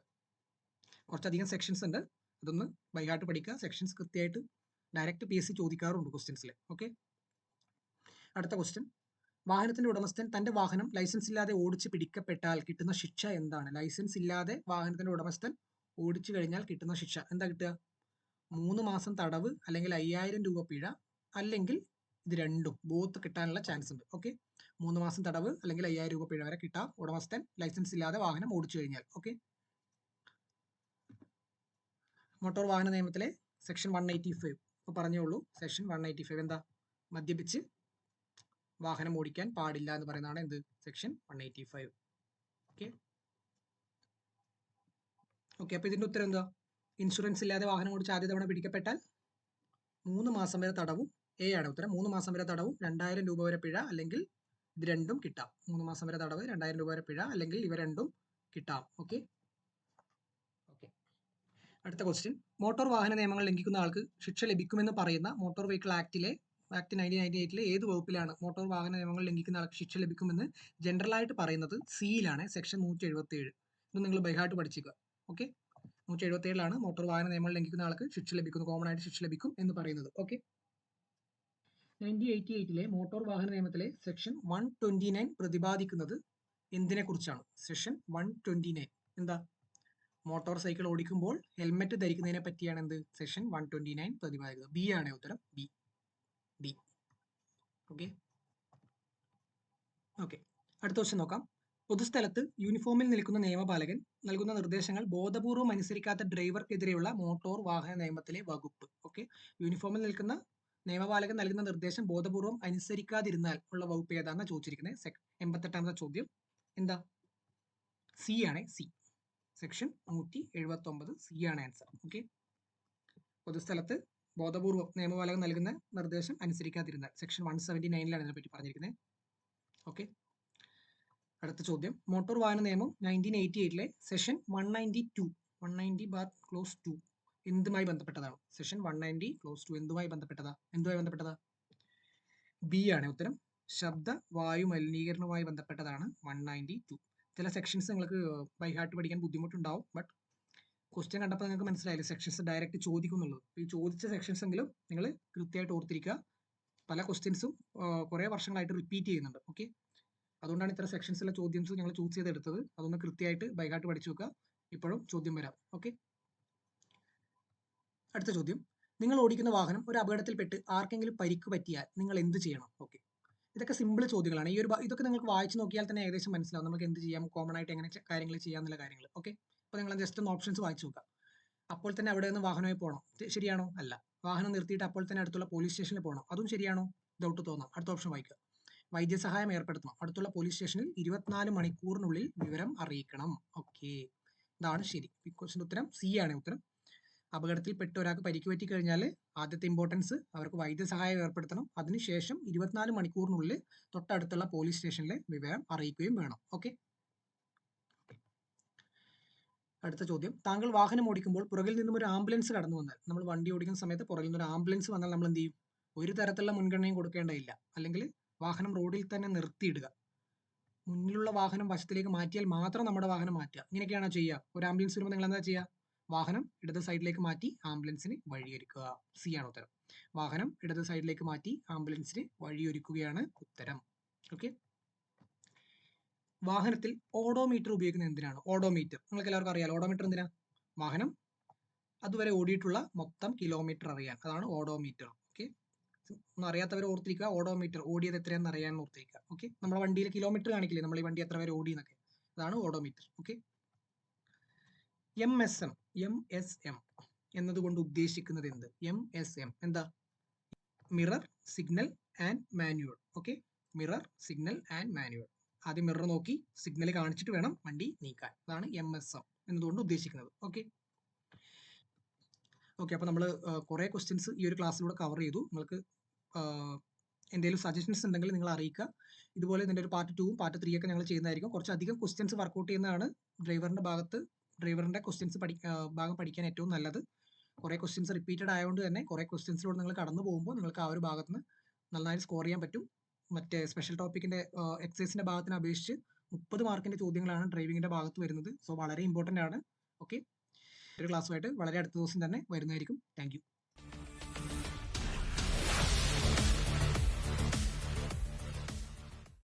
കുറച്ചധികം സെക്ഷൻസ് ഉണ്ട്, അതൊന്ന് ബൈ ഹാർട്ട് പഠിക്കുക. സെക്ഷൻസ് കൃത്യമായിട്ട് ഡയറക്റ്റ് PSC ചോദിക്കാറുണ്ട് ക്വസ്റ്റ്യൻസിൽ. ഓക്കെ. അടുത്ത ക്വസ്റ്റ്യൻ, വാഹനത്തിന്റെ ഉടമസ്ഥൻ തന്റെ വാഹനം ലൈസൻസ് ഇല്ലാതെ ഓടിച്ച് പിടിക്കപ്പെട്ടാൽ കിട്ടുന്ന ശിക്ഷ എന്താണ്? ലൈസൻസ് ഇല്ലാതെ വാഹനത്തിന്റെ ഉടമസ്ഥൻ ഓടിച്ചു കഴിഞ്ഞാൽ കിട്ടുന്ന ശിക്ഷ എന്താ കിട്ടുക? 3 മാസം തടവ്, അല്ലെങ്കിൽ 5000 രൂപ പിഴ, അല്ലെങ്കിൽ ഇത് രണ്ടും ബോത്ത് കിട്ടാനുള്ള ചാൻസ് ഉണ്ട്. ഓക്കെ. 3 മാസം തടവ് അല്ലെങ്കിൽ 5000 രൂപ പിഴ വരെ കിട്ടാം ഉടമസ്ഥൻ ലൈസൻസ് ഇല്ലാതെ വാഹനം ഓടിച്ചു കഴിഞ്ഞാൽ. ഓക്കെ. മോട്ടോർ വാഹന നിയമത്തിലെ സെക്ഷൻ 185 ഇപ്പോൾ പറഞ്ഞേ ഉള്ളൂ. സെക്ഷൻ 185 എന്താ? മദ്യപിച്ച് വാഹനം ഓടിക്കാൻ പാടില്ല എന്ന് പറയുന്നതാണ് എന്ത്? സെക്ഷൻ 185. ഓക്കെ ഓക്കെ അപ്പോൾ ഇതിൻ്റെ ഉത്തരം എന്താ? ഇൻഷുറൻസ് ഇല്ലാതെ വാഹനം ഓടിച്ച് ആദ്യ തവണ പിടിക്കപ്പെട്ടാൽ 3 മാസം വരെ തടവും. എ ആണ് ഉത്തരം. 3 മാസം വരെ തടവും 2000 രൂപ വരെ പിഴ, അല്ലെങ്കിൽ ഇത് രണ്ടും കിട്ടാം. 3 മാസം വരെ തടവ്, 2000 രൂപ വരെ പിഴ, അല്ലെങ്കിൽ ഇവ രണ്ടും കിട്ടാം. ഓക്കെ ഓക്കെ അടുത്ത ക്വസ്റ്റ്യൻ. മോട്ടോർ വാഹന നിയമങ്ങൾ ലംഘിക്കുന്ന ആൾക്ക് ശിക്ഷ ലഭിക്കുമെന്ന് പറയുന്ന മോട്ടോർ വെഹിക്കിൾ ആക്ട് 1998 ഏത് വകുപ്പിലാണ് മോട്ടോർ വാഹന നിയമങ്ങൾ ലംഘിക്കുന്ന ആൾക്ക് ശിക്ഷ ലഭിക്കുമെന്ന് ജനറലായിട്ട് പറയുന്നത്? സിയിലാണ്, സെക്ഷൻ 177. ഇത് നിങ്ങൾ ബൈഹാർട്ട് പഠിച്ചിരിക്കുക. ഓക്കെ 177 മോട്ടോർ വാഹന നിയമങ്ങൾ ലംഘിക്കുന്ന ആൾക്ക് ശിക്ഷ ലഭിക്കുന്നു, കോമൺ ആയിട്ട് ശിക്ഷ ലഭിക്കും എന്ന് പറയുന്നത്. ഓക്കെ 1988 മോട്ടോർ വാഹന നിയമത്തിലെ സെക്ഷൻ 129 പ്രതിപാദിക്കുന്നത് എന്തിനെ കുറിച്ചാണ്? സെക്ഷൻ 129 എന്താ? മോട്ടോർ സൈക്കിൾ ഓടിക്കുമ്പോൾ ഹെൽമെറ്റ് ധരിക്കുന്നതിനെ പറ്റിയാണ് എന്ത്? സെക്ഷൻ 129 പ്രതിപാദിക്കുന്നത്. ബി ആണ് ഉത്തരം. B D. ഓക്കെ ഓക്കെ അടുത്ത ക്വസ്റ്റ്യൻ നോക്കാം. പൊതുസ്ഥലത്ത് യൂണിഫോമിൽ നിൽക്കുന്ന നിയമപാലകൻ നൽകുന്ന നിർദ്ദേശങ്ങൾ ബോധപൂർവം അനുസരിക്കാത്ത ഡ്രൈവർക്കെതിരെയുള്ള മോട്ടോർ വാഹന നിയമത്തിലെ വകുപ്പ്. ഓക്കെ യൂണിഫോമിൽ നിൽക്കുന്ന നിയമപാലകൻ നൽകുന്ന നിർദ്ദേശം ബോധപൂർവം അനുസരിക്കാതിരുന്നാൽ ഉള്ള വകുപ്പ് ഏതാണെന്ന് ചോദിച്ചിരിക്കുന്നത്. 88ാമത്തെ ചോദ്യം എന്താ? സി ആണ്. സി സെക്ഷൻ 179 സി ആണ് ആൻസർ. ഓക്കെ പൊതുസ്ഥലത്ത് ബോധപൂർവം നിയമപാലകൻ നൽകുന്ന നിർദ്ദേശം അനുസരിക്കാതിരുന്നാൽ സെക്ഷൻ 179 ഇതിനെ പറ്റി പറഞ്ഞിരിക്കുന്നത്. ഓക്കെ അടുത്ത ചോദ്യം. മോട്ടോർ വാഹന നിയമം 1988 സെഷൻ 190/2 എന്തുമായി ബന്ധപ്പെട്ടതാണ്? സെഷൻ 190/2 എന്തുമായി ബന്ധപ്പെട്ടതാ? ബി ആണ് ഉത്തരം. ശബ്ദ വായു മലിനീകരണവുമായി ബന്ധപ്പെട്ടതാണ് 192. ചില സെക്ഷൻസ് നിങ്ങൾക്ക് ബൈഹാർട്ട് പഠിക്കാൻ ബുദ്ധിമുട്ടുണ്ടാവും. ബട്ട് ക്വസ്റ്റ്യൻ കണ്ടപ്പോൾ നിങ്ങൾക്ക് മനസ്സിലായില്ലേ സെക്ഷൻസ് ഡയറക്റ്റ് ചോദിക്കുന്നുള്ളത്. ഈ ചോദിച്ച സെക്ഷൻസ് എങ്കിലും നിങ്ങൾ കൃത്യമായിട്ട് ഓർത്തിരിക്കുക. പല ക്വസ്റ്റ്യൻസും കുറേ വർഷങ്ങളായിട്ട് റിപ്പീറ്റ് ചെയ്യുന്നുണ്ട്. ഓക്കെ അതുകൊണ്ടാണ് ഇത്ര സെക്ഷൻസിലെ ചോദ്യംസ് ഞങ്ങൾ ചൂസ് ചെയ്തെടുത്തത്. അതൊന്ന് കൃത്യമായിട്ട് ബൈഹാർട്ട് പഠിച്ചു വെക്കുക. ഇപ്പോഴും ചോദ്യം വരാം. ഓക്കെ അടുത്ത ചോദ്യം. നിങ്ങൾ ഓടിക്കുന്ന വാഹനം ഒരു അപകടത്തിൽപ്പെട്ട് ആർക്കെങ്കിലും പരിക്ക് പറ്റിയാൽ നിങ്ങൾ എന്ത് ചെയ്യണം? ഓക്കെ ഇതൊക്കെ സിമ്പിൾ ചോദ്യങ്ങളാണ്. ഇതൊക്കെ നിങ്ങൾക്ക് വായിച്ചു നോക്കിയാൽ തന്നെ ഏകദേശം മനസ്സിലാവും നമുക്ക് എന്ത് ചെയ്യാം, കോമൺ ആയിട്ട് എങ്ങനെ കാര്യങ്ങൾ ചെയ്യാന്നുള്ള കാര്യങ്ങൾ. ഓക്കെ അപ്പോൾ നിങ്ങൾ ജസ്റ്റ് ഒന്ന് ഓപ്ഷൻസ് വായിച്ചു നോക്കുക. അപ്പോൾ തന്നെ അവിടെ നിന്ന് വാഹനമായി പോകണം, ശരിയാണോ? അല്ല. വാഹനം നിർത്തിയിട്ട് അപ്പോൾ തന്നെ അടുത്തുള്ള പോലീസ് സ്റ്റേഷനിൽ പോകണം, അതും ശരിയാണോ? ഡൗട്ട് തോന്നാം. അടുത്ത ഓപ്ഷൻ വായിക്കുക. വൈദ്യസഹായം ഏർപ്പെടുത്തണം, അടുത്തുള്ള പോലീസ് സ്റ്റേഷനിൽ 24 മണിക്കൂറിനുള്ളിൽ വിവരം അറിയിക്കണം. ഓക്കെ ഇതാണ് ശരി. ക്വസ്റ്റ്യൻ്റെ ഉത്തരം സി ആണ് ഉത്തരം. അപകടത്തിൽപ്പെട്ട് ഒരാൾക്ക് പരിക്ക് പറ്റി കഴിഞ്ഞാൽ ആദ്യത്തെ ഇമ്പോർട്ടൻസ് അവർക്ക് വൈദ്യസഹായം ഏർപ്പെടുത്തണം, അതിനുശേഷം 24 മണിക്കൂറിനുള്ളിൽ തൊട്ടടുത്തുള്ള പോലീസ് സ്റ്റേഷനിലെ വിവരം അറിയിക്കുകയും വേണം. ഓക്കെ അടുത്ത ചോദ്യം. താങ്കൾ വാഹനം ഓടിക്കുമ്പോൾ പുറകിൽ നിന്നും ഒരു ആംബുലൻസ് കടന്നു വന്നാൽ, നമ്മൾ വണ്ടി ഓടിക്കുന്ന സമയത്ത് പുറകിൽ നിന്ന് ഒരു ആംബുലൻസ് വന്നാൽ നമ്മൾ എന്ത് ചെയ്യും? ഒരു തരത്തിലുള്ള മുൻഗണനയും കൊടുക്കേണ്ടതില്ല, അല്ലെങ്കിൽ വാഹനം റോഡിൽ തന്നെ നിർത്തിയിടുക. മുന്നിലുള്ള വാഹനം വശത്തിലേക്ക് മാറ്റിയാൽ മാത്രം നമ്മുടെ വാഹനം മാറ്റുക. ഇങ്ങനെയൊക്കെയാണോ ചെയ്യുക? ഒരു ആംബുലൻസ് വരുമ്പോൾ നിങ്ങൾ എന്താ ചെയ്യുക? വാഹനം ഇടത് സൈഡിലേക്ക് മാറ്റി ആംബുലൻസിന് വഴിയൊരുക്കുക. സി ആണ് ഉത്തരം. വാഹനം ഇടത് സൈഡിലേക്ക് മാറ്റി ആംബുലൻസിന് വഴിയൊരുക്കുകയാണ് ഉത്തരം. ഓക്കെ വാഹനത്തിൽ ഓഡോമീറ്റർ ഉപയോഗിക്കുന്നത് എന്തിനാണ്? ഓഡോമീറ്റർ നിങ്ങൾക്ക് എല്ലാവർക്കും അറിയാലോ. ഓഡോമീറ്റർ എന്തിനാ? വാഹനം അതുവരെ ഓടിയിട്ടുള്ള മൊത്തം കിലോമീറ്റർ അറിയാൻ, അതാണ് ഓഡോമീറ്റർ. ഓക്കെ ഒന്നും അറിയാത്തവർ ഓർത്തിരിക്കുക. ഓഡോമീറ്റർ ഓടിയത് എത്രയാണെന്ന് അറിയാൻ ഓർത്തിരിക്കുക. ഓക്കെ നമ്മുടെ വണ്ടിയിൽ കിലോമീറ്റർ കാണിക്കില്ലേ, നമ്മൾ ഈ വണ്ടി എത്ര വരെ ഓടി എന്നൊക്കെ, അതാണ് ഓഡോമീറ്റർ. ഓക്കെ MSM എന്നതുകൊണ്ട് ഉദ്ദേശിക്കുന്നത് എന്ത്? MSM എന്താ? Mirror signal and manual. Okay mirror signal and manual. ആദ്യം മിറർ നോക്കി സിഗ്നൽ കാണിച്ചിട്ട് വേണം വണ്ടി നീക്കാൻ, അതാണ് MSM എന്നതുകൊണ്ട് ഉദ്ദേശിക്കുന്നത്. ഓക്കെ ഓക്കെ അപ്പോൾ നമ്മൾ കുറേ ക്വസ്റ്റ്യൻസ് ഈ ഒരു ക്ലാസ്സിലൂടെ കവർ ചെയ്തു. നിങ്ങൾക്ക് എന്തെങ്കിലും സജഷൻസ് ഉണ്ടെങ്കിൽ നിങ്ങൾ അറിയിക്കുക. ഇതുപോലെ ഇതിൻ്റെ ഒരു പാർട്ട് 2 പാർട്ട് 3 ഒക്കെ ഞങ്ങൾ ചെയ്യുന്നതായിരിക്കും. കുറച്ചധികം ക്വസ്റ്റ്യൻസ് വർക്കൗട്ട് ചെയ്യുന്നതാണ് ഡ്രൈവറിൻ്റെ ക്വസ്റ്റ്യൻസ് ഭാഗം പഠിക്കാൻ ഏറ്റവും നല്ലത്. കുറേ ക്വസ്റ്റ്യൻസ് റിപ്പീറ്റഡ് ആയതുകൊണ്ട് തന്നെ കുറേ ക്വസ്റ്റ്യൻസിലൂടെ നിങ്ങൾ കടന്നു പോകുമ്പോൾ നിങ്ങൾക്ക് ആ ഒരു ഭാഗത്ത് നിന്ന് നന്നായിട്ട് സ്കോർ ചെയ്യാൻ പറ്റും. മറ്റേ സ്പെഷ്യൽ ടോപ്പിക്കിൻ്റെ എക്സസൈസിൻ്റെ ഭാഗത്തിന് അപേക്ഷിച്ച് 30 മാർക്കിൻ്റെ ചോദ്യങ്ങളാണ് ഡ്രൈവിങ്ങിൻ്റെ ഭാഗത്ത് വരുന്നത്. സോ വളരെ ഇമ്പോർട്ടൻ്റ് ആണ്. ഓക്കെ ഒരു ക്ലാസ്സുമായിട്ട് വളരെ അടുത്ത ദിവസം തന്നെ വരുന്നതായിരിക്കും. Thank you.